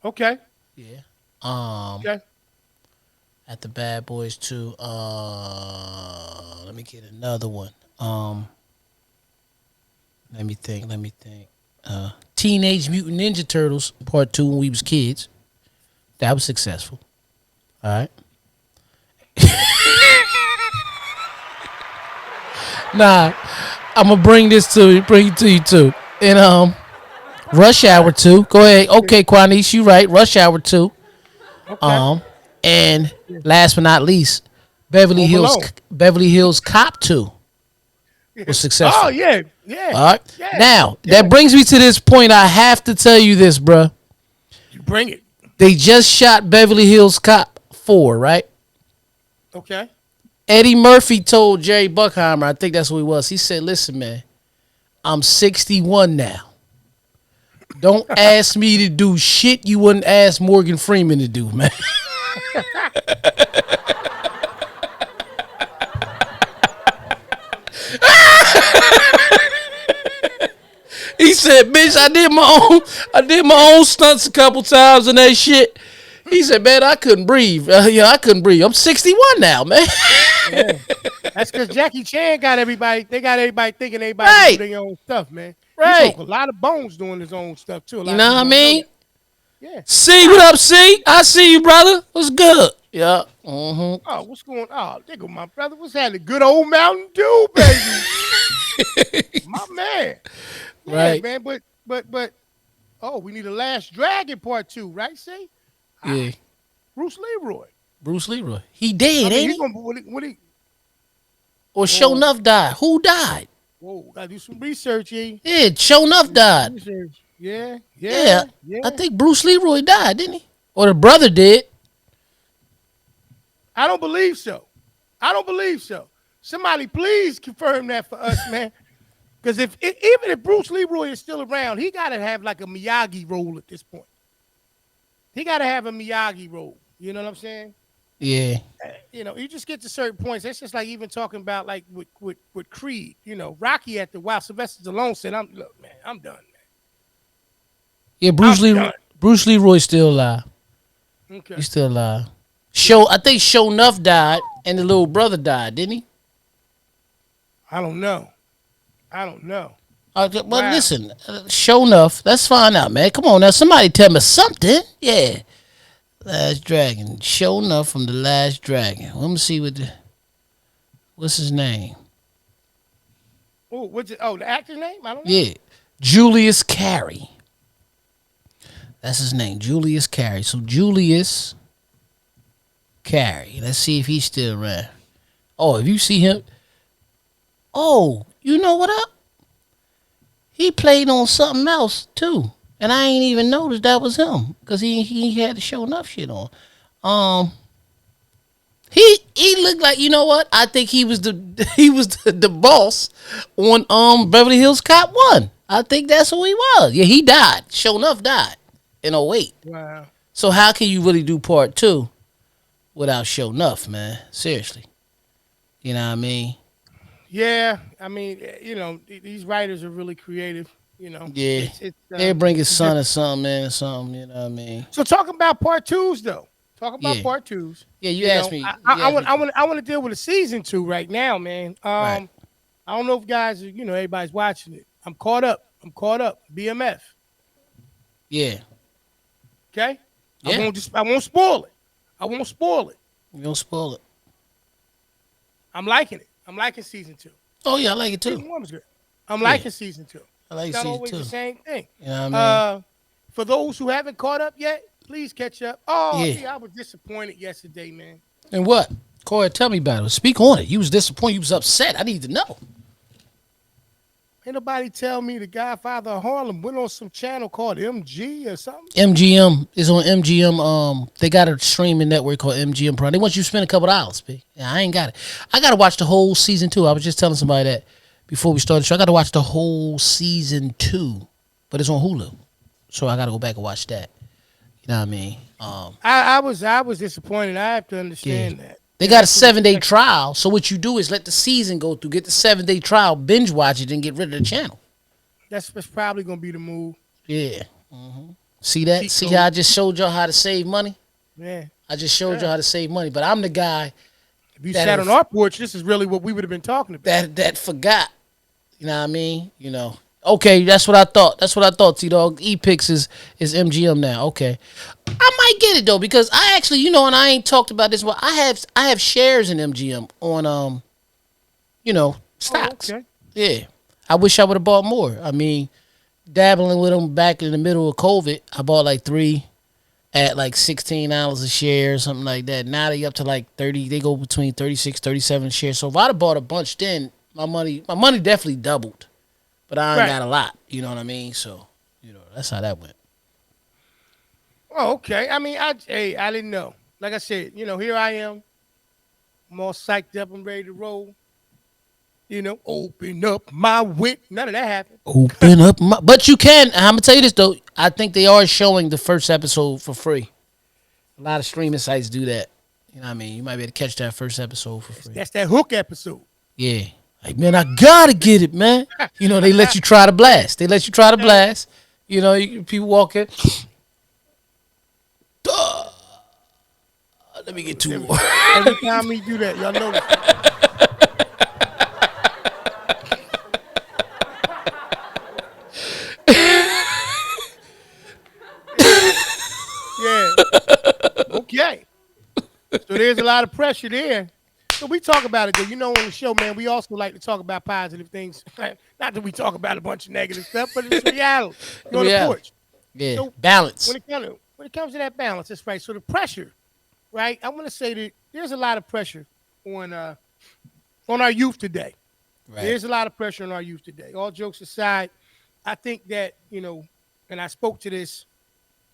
Okay.
Yeah. Um,
Okay.
at the Bad Boys 2. Let me get another one. Let me think. Let me think. Teenage Mutant Ninja Turtles Part 2 when we was kids. That was successful. All right. Nah, I'm gonna bring it to you too. And Rush Hour 2. Go ahead. Okay, Quanice, you right. Rush Hour 2.
Okay.
Um, and last but not least, Beverly
Home
Hills
Alone.
Beverly Hills Cop 2 was
Oh
successful.
yeah, yeah,
All right.
yeah,
Now,
yeah.
that brings me to this point. I have to tell you this, bruh.
You bring it.
They just shot Beverly Hills Cop 4, right?
Okay.
Eddie Murphy told Jerry Buckheimer, I think that's who he was. He said, "Listen, man, I'm 61 now. Don't ask me to do shit you wouldn't ask Morgan Freeman to do, man." He said, "Bitch, I did my own stunts a couple times and that shit." He said, "Man, I couldn't breathe. Yeah, I couldn't breathe. I'm 61 now, man."
Yeah. That's because Jackie Chan got everybody. They got everybody thinking everybody can do
Right,
their own stuff, man. He
right.
broke a lot of bones doing his own stuff too. A
You
lot of
know what I
people don't know
mean?
that. Yeah.
C, what
God.
up, C? I see you, brother. What's good? Yeah. Mm-hmm.
Oh, what's going? Oh, there go my brother. What's happening? Good old Mountain Dew, baby. My man. Yeah,
Right.
man. But. Oh, we need a Last Dragon Part 2, right? See,
Yeah.
Bruce Leroy.
Bruce Leroy. He
I
dead,
mean,
ain't
he's
he?
gonna what he.
Or Show
Whoa,
Enough died. Who died?
whoa. Gotta do some research, E.
Yeah, Show Enough
Do some
died.
research. Yeah,
Yeah.
yeah,
I
yeah.
think Bruce Leroy died, didn't he? Or the brother did.
I don't believe so. I don't believe so. Somebody please confirm that for us, man. Because even if Bruce Leroy is still around, he got to have like a Miyagi role at this point. He got to have a Miyagi role. You know what I'm saying?
Yeah.
You just get to certain points. That's just like even talking about like with Creed. Rocky at the while Sylvester Stallone said, Look, man, I'm done,
Yeah,
man. I'm done."
Bruce Leroy's still alive.
Okay.
He's still alive. I think Show Enough died and the little brother died, didn't he?
I don't know. I don't know.
But
Wow.
listen, Show Enough. Let's find out, man. Come on now. Somebody tell me something. Yeah. Last Dragon. Show Enough from the Last Dragon. Let me see what's his name?
Oh, what's it? Oh, the actor's name? I don't know.
Yeah. Julius Carey. That's his name. Julius Carey. So Julius Carey. Let's see if he's still around. Oh, if you see him. Oh, you know what up? He played on something else too. And I ain't even noticed that was him. Because he had to Show Enough shit on. He looked like, you know what? I think he was the boss on Beverly Hills Cop 1. I think that's who he was. Yeah, he died. Show Enough died in '08.
Wow.
So how can you really do part 2 without Show Enough, man? Seriously. You know what I mean?
Yeah, I mean, these writers are really creative.
Yeah.
It's
They'll bring his
it's
son
just
or something in or something, you know what I mean?
so talking about part twos though. Talking about
Yeah.
part twos.
Yeah, you asked me.
I want to deal with a season 2 right now, man.
Right.
I don't know if guys, everybody's watching it. I'm caught up. I'm caught up. BMF.
Yeah.
Okay.
Yeah.
I won't spoil it. I won't spoil it.
You don't spoil it.
I'm liking it. I'm liking season 2.
Oh yeah, I like it too.
Season 1 was good. I'm
Yeah,
liking season 2.
I
It's
like
not
season
always the
two.
same thing.
You know what I mean?
Uh, for those who haven't caught up yet, please catch up. Oh
Yeah.
yeah, I was disappointed yesterday, man.
And what? Corey, tell me about it. Speak on it. You was disappointed. You was upset. I need to know.
Ain't nobody tell me the Godfather of Harlem went on some channel called MG or something.
MGM is on MGM. They got a streaming network called MGM Prime. They want you to spend a couple dollars, B. Yeah, I ain't got it. I got to watch the whole season 2. I was just telling somebody that before we started the show. I got to watch the whole season 2, but it's on Hulu, so I got to go back and watch that. You know what I mean?
I was disappointed. I have to
Yeah.
understand that.
They got a 7-day trial, so what you do is let the season go through, get the 7-day trial, binge watch it, and get rid of the channel.
That's probably gonna be the move.
Yeah. See that?
Cheat
See
code.
how I just showed y'all how to save money?
Man,
I just showed y'all how to save money, but I'm the guy
if you
That
sat
is-
on our porch, this is really what we would have been talking about.
that forgot. You know what I mean? You know. Okay, that's what I thought. That's what I thought, T-Dog. E-Pix is MGM now. Okay. I might get it though, because I actually, and I ain't talked about this, but I have shares in MGM on stocks.
Oh, okay.
Yeah. I wish I would have bought more. I mean, dabbling with them back in the middle of COVID, I bought like 3 at like $16 a share or something like that. Now they up to like 30. They go between 36, 37 shares. So if I'd have bought a bunch then, my money definitely doubled. But I ain't
Right.
got a lot. You know what I mean? So, that's how that went.
Oh, okay. I mean, I didn't know. Like I said, here I am. I'm all psyched up. I'm ready to roll. Open up my wit. None of that happened.
Open up my. But you can. I'm going to tell you this, though. I think they are showing the first episode for free. A lot of streaming sites do that. You know what I mean? You might be able to catch that first episode for free.
That's that hook episode.
Yeah. Like, man, I got to get it, man. They let you try the blast. People walk in. Duh. Let me get 2 more.
Every time we do that, y'all know that. Yeah. Okay. So there's a lot of pressure there. So we talk about it, though. On the show, man, we also like to talk about positive things. Not that we talk about a bunch of negative stuff, but it's reality. You're on the porch.
Yeah.
So
Balance.
When it comes to that balance, that's right. So the pressure, right? I want to say that there's a lot of pressure on our youth today.
Right.
There's a lot of pressure on our youth today. All jokes aside, I think that, and I spoke to this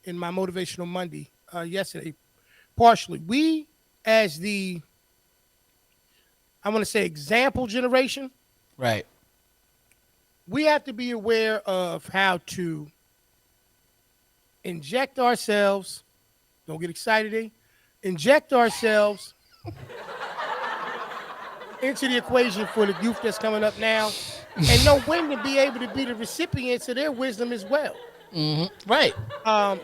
in my Motivational Monday yesterday, partially. We, as I want to say example generation,
Right.
we have to be aware of how to inject ourselves. Don't get excited, eh? Inject ourselves into the equation for the youth that's coming up now, and know when to be able to be the recipients of their wisdom as well.
Right.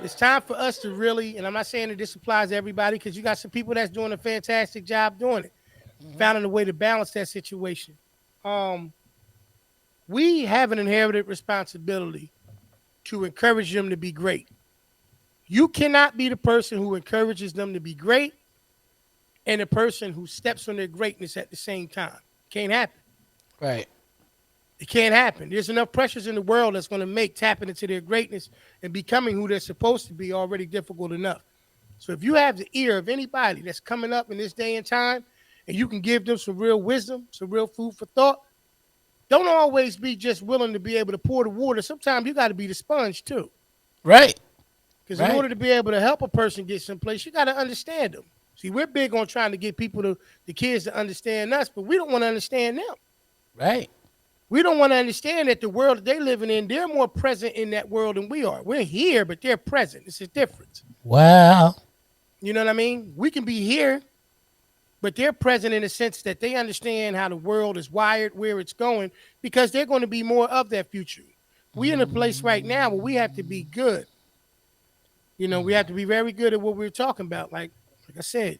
It's time for us to really, and I'm not saying that this applies to everybody, because you got some people that's doing a fantastic job doing it, finding a way to balance that situation. We have an inherited responsibility to encourage them to be great. You cannot be the person who encourages them to be great and the person who steps on their greatness at the same time. Can't happen.
Right.
It can't happen. There's enough pressures in the world that's going to make tapping into their greatness and becoming who they're supposed to be already difficult enough. So if you have the ear of anybody that's coming up in this day and time, and you can give them some real wisdom, some real food for thought, don't always be just willing to be able to pour the water. Sometimes you got to be the sponge too.
Right.
Because in order to be able to help a person get someplace, you got to understand them. See, we're big on trying to get people the kids to understand us, but we don't want to understand them.
Right.
We don't want to understand that the world that they're living in, they're more present in that world than we are. We're here, but they're present. It's a difference.
Wow.
You know what I mean? We can be here, but they're present in the sense that they understand how the world is wired, where it's going, because they're going to be more of that future. We're in a place right now where we have to be good. We have to be very good at what we're talking about. Like I said,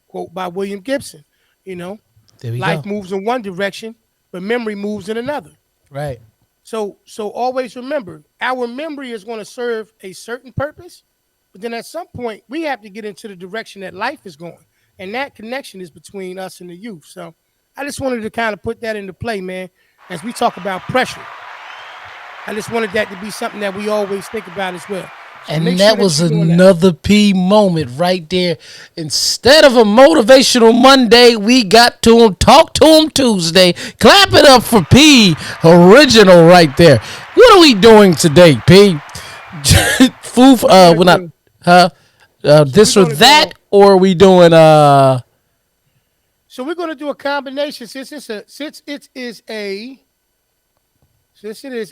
quote by William Gibson,
There we
life
go.
moves in one direction, but memory moves in another.
Right.
So always remember, our memory is going to serve a certain purpose, but then at some point we have to get into the direction that life is going, and that connection is between us and the youth. So I just wanted to kind of put that into play, man, as we talk about pressure. I just wanted that to be something that we always think about as well. So
And
make sure
that
that
was
you're doing that.
another P moment right there. Instead of a motivational Monday, we got to him, talk to him Tuesday. Clap it up for P, original right there. What are we doing today, P? Foof,
We're gonna
we're not,
do.
huh?
So we're
This or
gonna
that,
go.
or are we doing
So we're gonna do a combination since it is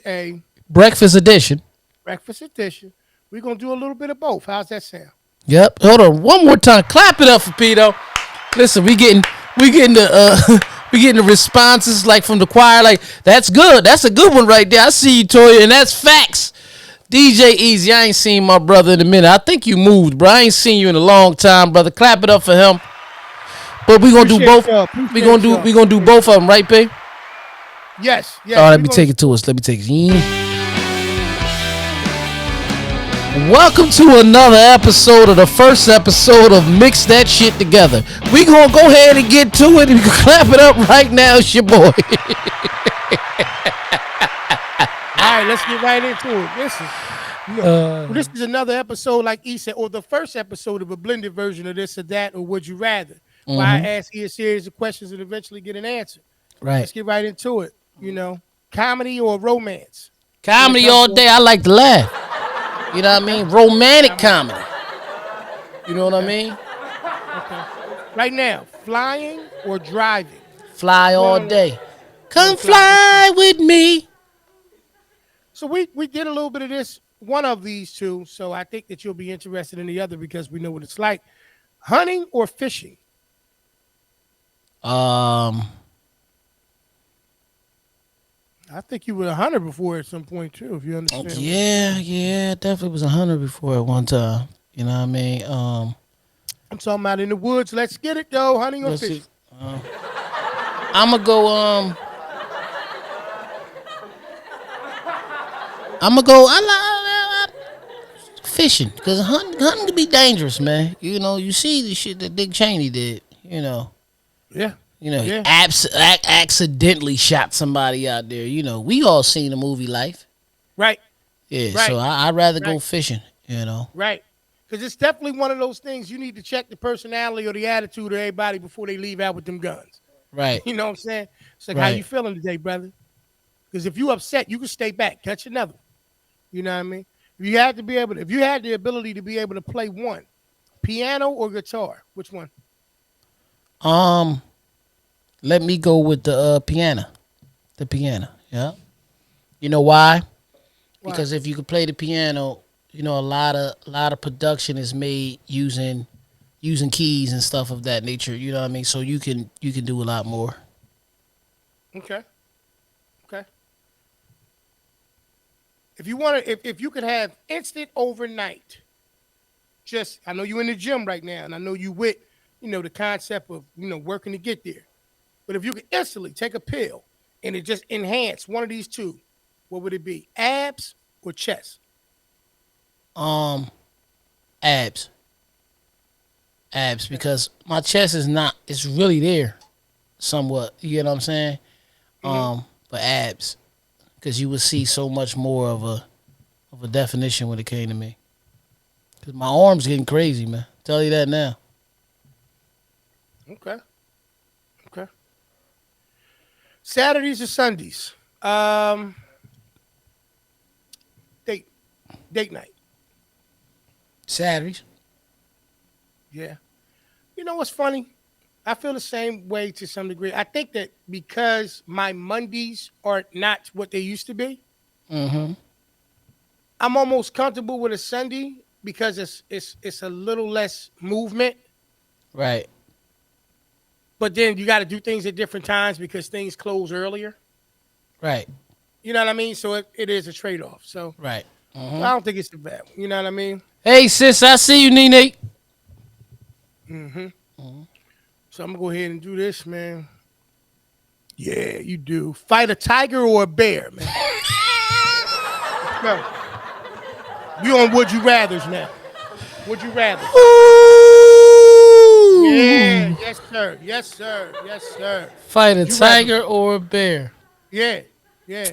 a
breakfast edition?
breakfast edition. We're gonna do a little bit of both. How's that sound?
Yep. Hold on, one more time. Clap it up for P though. Listen, we getting the we getting the responses like from the choir. Like that's good. That's a good one right there. I see you, Toya, and that's facts. DJ Easy, I ain't seen my brother in a minute. I think you moved, bro. I ain't seen you in a long time, brother. Clap it up for him. But we gonna do
Appreciate
both.
y'all.
We
Appreciate
gonna do
y'all.
we gonna do
Appreciate
both of them, right, P?
Yes,
All right,
yes.
let me take it to us. Let me take it. Welcome to another episode of the first episode of Mix That Shit Together. We gonna go ahead and get to it. You can clap it up right now. It's your boy.
All right, let's get right into it. This is another episode, like E said, or the first episode of a blended version of this or that, or would you rather? Where I ask you a series of questions and eventually get an answer.
Right.
Let's get right into it. Comedy or romance when it
Comedy
comes
all
to
day. I like to laugh. You know what I
okay,
mean? Romantic
comedy.
comedy. You know what I
Okay,
mean?
okay. Right now, flying or driving?
Fly
What's going
all
on?
day.
You want
Come
to fly? Okay.
fly with me.
So we did a little bit of this, one of these two. So I think that you'll be interested in the other because we know what it's like. Hunting or fishing?
Um,
I think you were a hunter before at some point too, if you understand what I'm saying.
yeah, definitely was 100 before at one time. You know what I mean?
I'm talking about in the woods. Let's get it though, hunting or
Let's see.
fishing.
I'm gonna go. I'm gonna go. Fishing because hunting can be dangerous, man. You know, you see the shit that Dick Cheney did.
Yeah,
He
yeah,
accidentally shot somebody out there. You know, we all seen the movie Life.
right,
Yeah, so
right,
I'd rather go
right,
fishing. You know,
right. Because it's definitely one of those things you need to check the personality or the attitude of everybody before they leave out with them guns.
right,
You know what I'm saying? It's like, how you
right.
feeling today, brother? Because if you upset, you can stay back, catch another one. You know what I mean? If you had the ability to be able to play one, piano or guitar, which one?
Um, Let me go with the piano. The piano. Yeah. You know why?
Why?
Because if you could play the piano, a lot of production is made using keys and stuff of that nature. You know what I mean? So you can do a lot more.
Okay. Okay. If you want to, if you could have instant overnight, just I know you in the gym right now, and I know you with, the concept of working to get there. But if you could instantly take a pill and it just enhance one of these two, what would it be? Abs or chest?
Um, abs, abs,
Okay.
because my chest is not. It's really there, somewhat. You know what I'm saying?
Mm-hmm.
But abs, because you would see so much more of a definition when it came to me. Cause my arms getting crazy, man. Tell you that now.
Okay. Okay. Saturdays or Sundays? Date date night.
Saturdays.
Yeah. You know what's funny? I feel the same way to some degree. I think that because my Mondays are not what they used to be,
Mm-hmm.
I'm almost comfortable with a Sunday because it's a little less movement.
Right.
But then you got to do things at different times because things close earlier.
Right.
You know what I mean? So it is a trade off.
Right.
So I don't think it's a bad one. You know what I mean?
Hey sis, I see you, Nene.
hmm So I'm gonna go ahead and do this, man. Yeah, you do. Fight a tiger or a bear, man. go. We on Would You Rathers now. Would you rather? Yeah,
Ooh.
yes, sir. Yes, sir. Yes, sir.
Fight a
Would you rather?
tiger or a bear?
Yeah, yeah.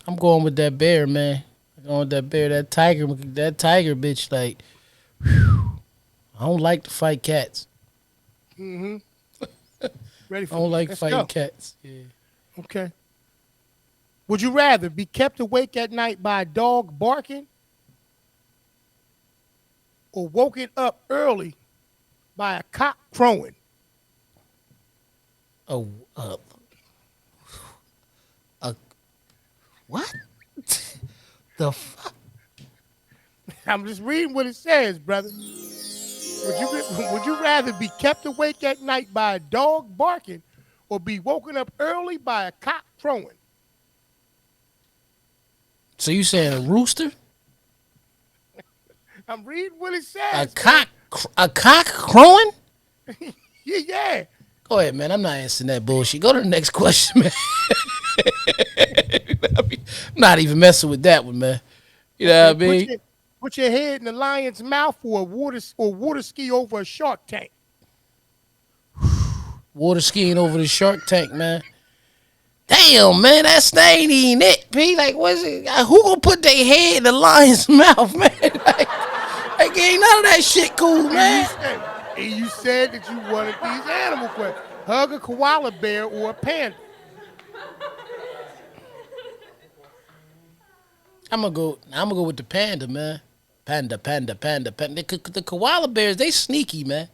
I'm going with that bear, man. I'm going with that bear. That tiger bitch, like, I don't like to fight cats.
Mm-hmm. Ready
I
for
don't
me?
like
Let's
fighting
go.
cats. Yeah.
Okay. Would you rather be kept awake at night by a dog barking or woken up early by a cock crowing?
Oh, uh, what? The fuck?
I'm just reading what it says, brother. Would you rather be kept awake at night by a dog barking or be woken up early by a cock crowing?
So you saying a rooster?
I'm reading what it
A
says, man.
cock? A cock crowing?
Yeah, yeah.
Go ahead, man. I'm not answering that bullshit. Go to the next question, man. I'm not even messing with that one, man. You know
Okay,
what I mean?
put your head in the lion's mouth or water ski over a shark tank.
Water skiing over the shark tank, man. Damn, man, that ain't even it, P. Like, what's it? Who gonna put their head in the lion's mouth, man? Like, ain't none of that shit cool, man.
You said that you wanted these animal questions. Hug a koala bear or a panda.
I'm gonna go with the panda, man. Panda. The koala bears, they sneaky, man.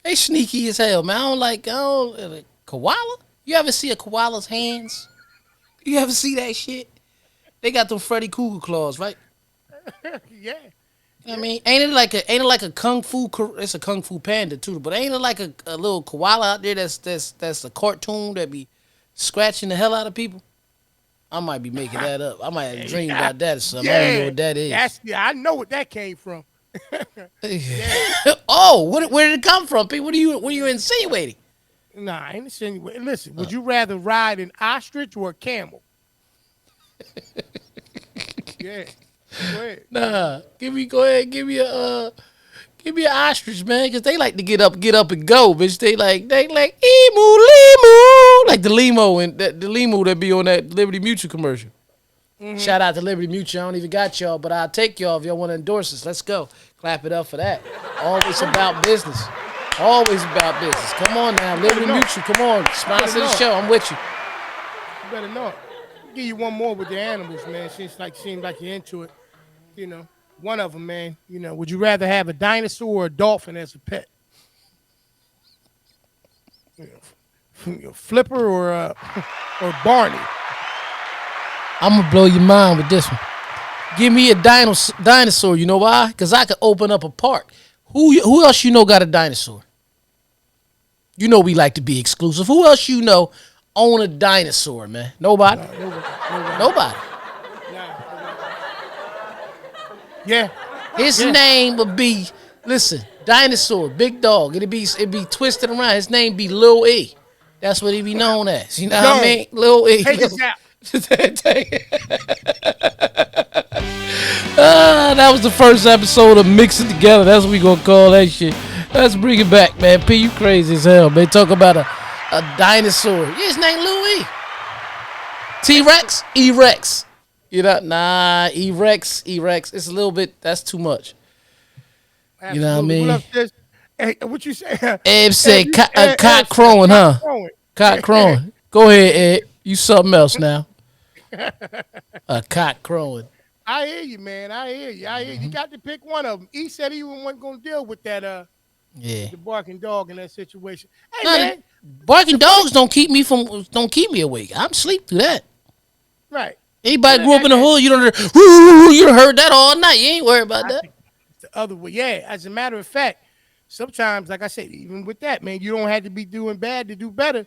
They sneaky as hell, man. Koala? You ever see a koala's hands? You ever see that shit? They got them Freddy Krueger claws, right?
Yeah.
You know what I mean, ain't it like a kung fu? It's a kung fu panda too, but ain't it like a little koala out there that's a cartoon that be scratching the hell out of people? I might be making that up. I might have dreamed about that or something. I don't even know what that is.
I know what that came from.
Oh, where did it come from, Pete? What are you insinuating?
Nah, I ain't insinuating. Listen, would you rather ride an ostrich or a camel? Yeah. Go ahead.
Nah, go ahead, give me an ostrich, man, because they like to get up and go, bitch. They like emu limu, like the limo and the limo that be on that Liberty Mutual commercial. Mm-hmm. Shout out to Liberty Mutual. I don't even got y'all, but I'll take y'all if y'all want to endorse us. Let's go. Clap it up for that. Always about business. Always about business. Come on now, Liberty Mutual. Come on, sponsor the show. I'm with you.
You better know. I'll give you one more with the animals, man. Seems like you're into it. You know, one of them, man. You know, would you rather have a dinosaur or a dolphin as a pet? Flipper or Barney?
I'm gonna blow your mind with this one. Give me a dinosaur. You know why? Because I could open up a park. Who else you know got a dinosaur? You know we like to be exclusive. Who else you know own a dinosaur, man? Nobody. Nobody.
Yeah.
His name would be, listen, dinosaur, big dog. It'd be twisted around. His name be Lil E. That's what he be known as. You know what I mean? Lil E.
Take us out.
That was the first episode of Mixing Together. That's what we gonna call that shit. Let's bring it back, man. P, you crazy as hell, man. Talk about a dinosaur. Yeah, his name Louis. T-Rex? E-Rex. You know, nah, E-Rex. It's a little bit, that's too much.
Absolutely.
You know what I mean?
What, hey, what you say?
Eb said cock crowing, huh? Cock crowing. Go ahead, Ed. You something else now. A cock crowing.
I hear you, man. I hear you. You got to pick one of them. He said he wasn't going to deal with that the barking dog in that situation. Hey, man.
Barking dogs don't keep me awake. I'm asleep through that.
Right.
Anybody grew up in the hood, you done heard that all night. You ain't worried about that.
It's the other way. Yeah. As a matter of fact, sometimes, like I said, even with that, man, you don't have to be doing bad to do better.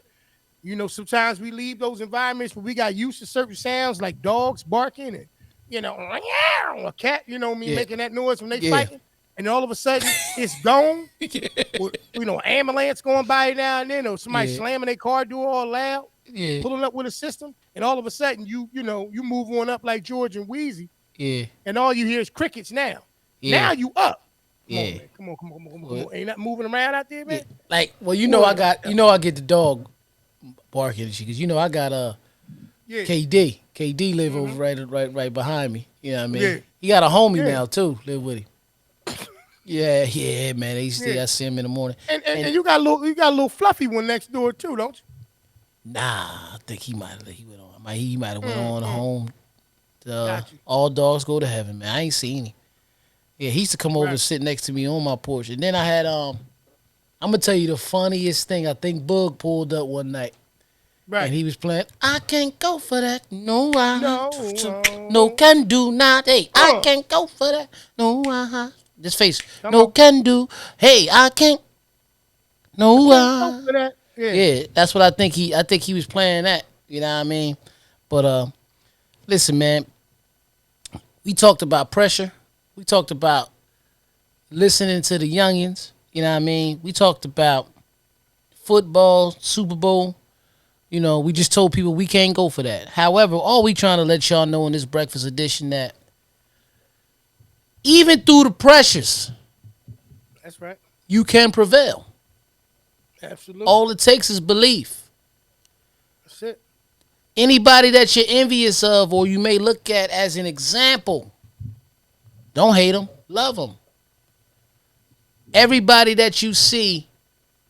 You know, sometimes we leave those environments where we got used to certain sounds like dogs barking and, you know, a cat, you know me, making that noise when they fighting. And all of a sudden, it's gone. Or, you know, ambulance going by now and then, or somebody slamming their car door all loud, pulling up with a system. and all of a sudden you move on up like George and Wheezy,
Yeah.
and all you hear is crickets now.
Yeah.
Now you up. Come on,
Yeah.
man. Come on, come on, come on, come on, come
Well,
on. Ain't nothing moving around out there,
yeah.
man.
Like, well,
Boy,
I get the dog barking and shit, because I got
yeah.
KD. KD live
Mm-hmm.
over right behind me. You know what I mean?
Yeah.
He got a homie
Yeah.
now too, live with him. Yeah, yeah, man.
Yeah.
I see him in the morning.
And
And
you got a little fluffy one next door too, don't
nah, I think he went on. He might have
you?
went on
Mm-hmm.
home.
Got you.
All dogs go to heaven, man. I ain't seen him. Yeah, he used to come over and
Right.
sit next to me on my porch. And then I had I'm gonna tell you the funniest thing. I think Bug pulled up one night and
Right.
he was playing. I can't go for that. No, I no
No.
can do not. Hey, I
Uh,
can't go for that. No, this face.
come
No
on.
can do. Hey, I can't.
I
No,
can't go for that. Yeah.
yeah, that's what I think I think he was playing that. You know what I mean? But listen, man. We talked about pressure. We talked about listening to the youngins. You know what I mean? We talked about football, Super Bowl. We just told people we can't go for that. However, all we trying to let y'all know in this breakfast edition that even through the pressures,
That's right.
you can prevail.
Absolutely.
All it takes is belief.
That's it.
Anybody that you're envious of or you may look at as an example, don't hate them, love them. Everybody that you see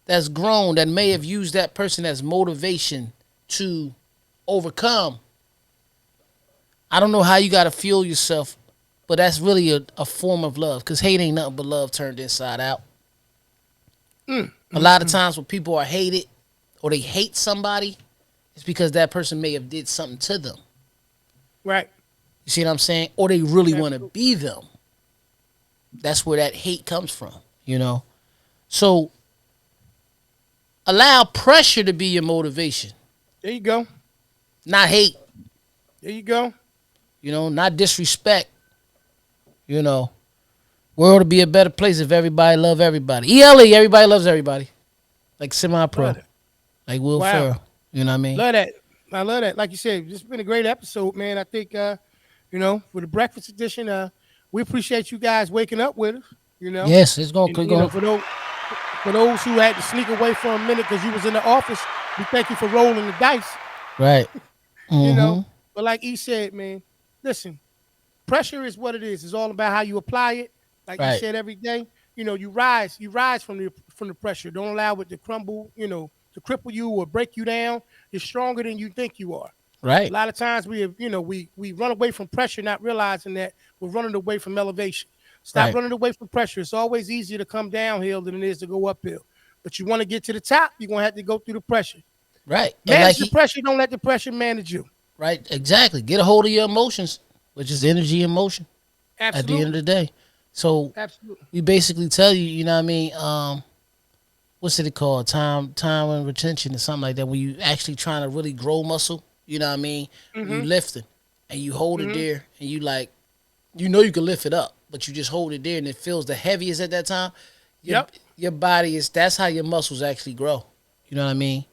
that's grown that may have used that person as motivation to overcome, I don't know how you got to fuel yourself, but that's really a form of love, because hate ain't nothing but love turned inside out. A lot of times when people are hated or they hate somebody, it's because that person may have did something to them.
Right.
You see what I'm saying? Or they really want to
Absolutely.
be them. That's where that hate comes from. So allow pressure to be your motivation,
There you go.
not hate,
There you go.
not disrespect. World would be a better place if everybody loved everybody. ELE, everybody loves everybody. Like semi-pro,
Love that.
like Will
Wow.
Ferrell. You know what I mean?
Love that. I love that. Like you said, this has been a great episode, man. I think for the breakfast edition, we appreciate you guys waking up with us.
Yes, it's going
And
to
for those who had to sneak away for a minute because you was in the office, we thank you for rolling the dice.
right.
You know,
Mm-hmm.
but like E said, man, listen, pressure is what it is. It's all about how you apply it. Like you
Right.
said, every day, you rise from the pressure. Don't allow it to crumble, to cripple you or break you down. You're stronger than you think you are. A
Right.
lot of times we run away from pressure, not realizing that we're running away from elevation. Stop
Right.
running away from pressure. It's always easier to come downhill than it is to go uphill. But you want to get to the top, you're gonna have to go through the pressure.
Right. And like
Manage the pressure. Don't let the pressure manage you.
right, exactly. Get a hold of your emotions, which is energy and motion at the end of
Absolutely.
the day. So
Absolutely.
we basically tell you, you know what I mean? What's it called? Time and retention or something like that. When you actually trying to really grow muscle, you know what I mean? When you
Mm-hmm.
lifting and you hold it
Mm-hmm.
there and you can lift it up, but you just hold it there and it feels the heaviest at that time. Your
Yep.
your body that's how your muscles actually grow. You know what I mean?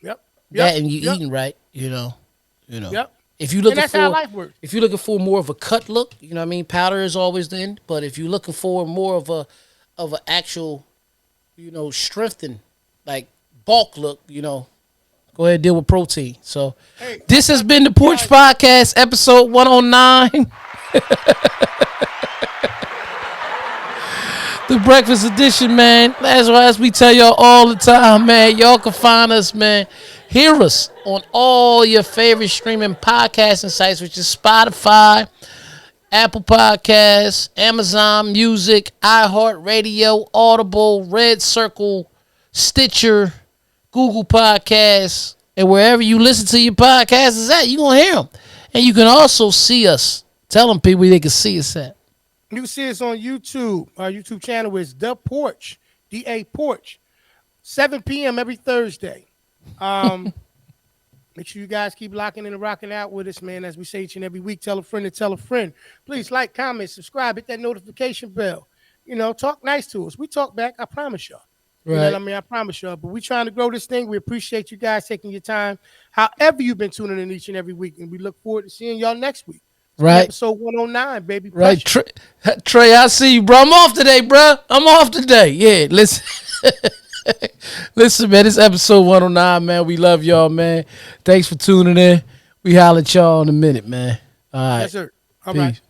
Yep.
That
Yep.
and you
Yep.
eating right, you know.
Yep.
If you
And
looking
that's how
for
life works.
if you're looking for more of a cut look, you know what I mean? Powder is always in, but if you're looking for more of an actual, strengthened, like bulk look, go ahead and deal with protein. So
Hey,
this has been the Porch
guys,
Podcast, episode 109. The breakfast edition, man. As we tell y'all all the time, man, y'all can find us, man. Hear us on all your favorite streaming podcasting sites, which is Spotify, Apple Podcasts, Amazon Music, iHeartRadio, Audible, Red Circle, Stitcher, Google Podcasts, and wherever you listen to your podcasts is at, you're going to hear them. And you can also see us. Tell them people they can see us at.
you can see us on YouTube. Our YouTube channel is The Porch, DA Porch, 7 p.m. every Thursday. Um, Make sure you guys keep locking in and rocking out with us, man. As we say each and every week, tell a friend to tell a friend. Please like, comment, subscribe, hit that notification bell. Talk nice to us. We talk back, I promise y'all. You know what I mean? I promise y'all. But we trying to grow this thing. We appreciate you guys taking your time. However you've been tuning in each and every week. And we look forward to seeing y'all next week. Episode 109, baby.
Right. Trey, I see you, bro. I'm off today, bro. I'm off today. Yeah, listen. Listen, man, this episode 109, man. We love y'all, man. Thanks for tuning in. We holler at y'all in a minute, man. All right.
Yes, sir. All
Peace.
right.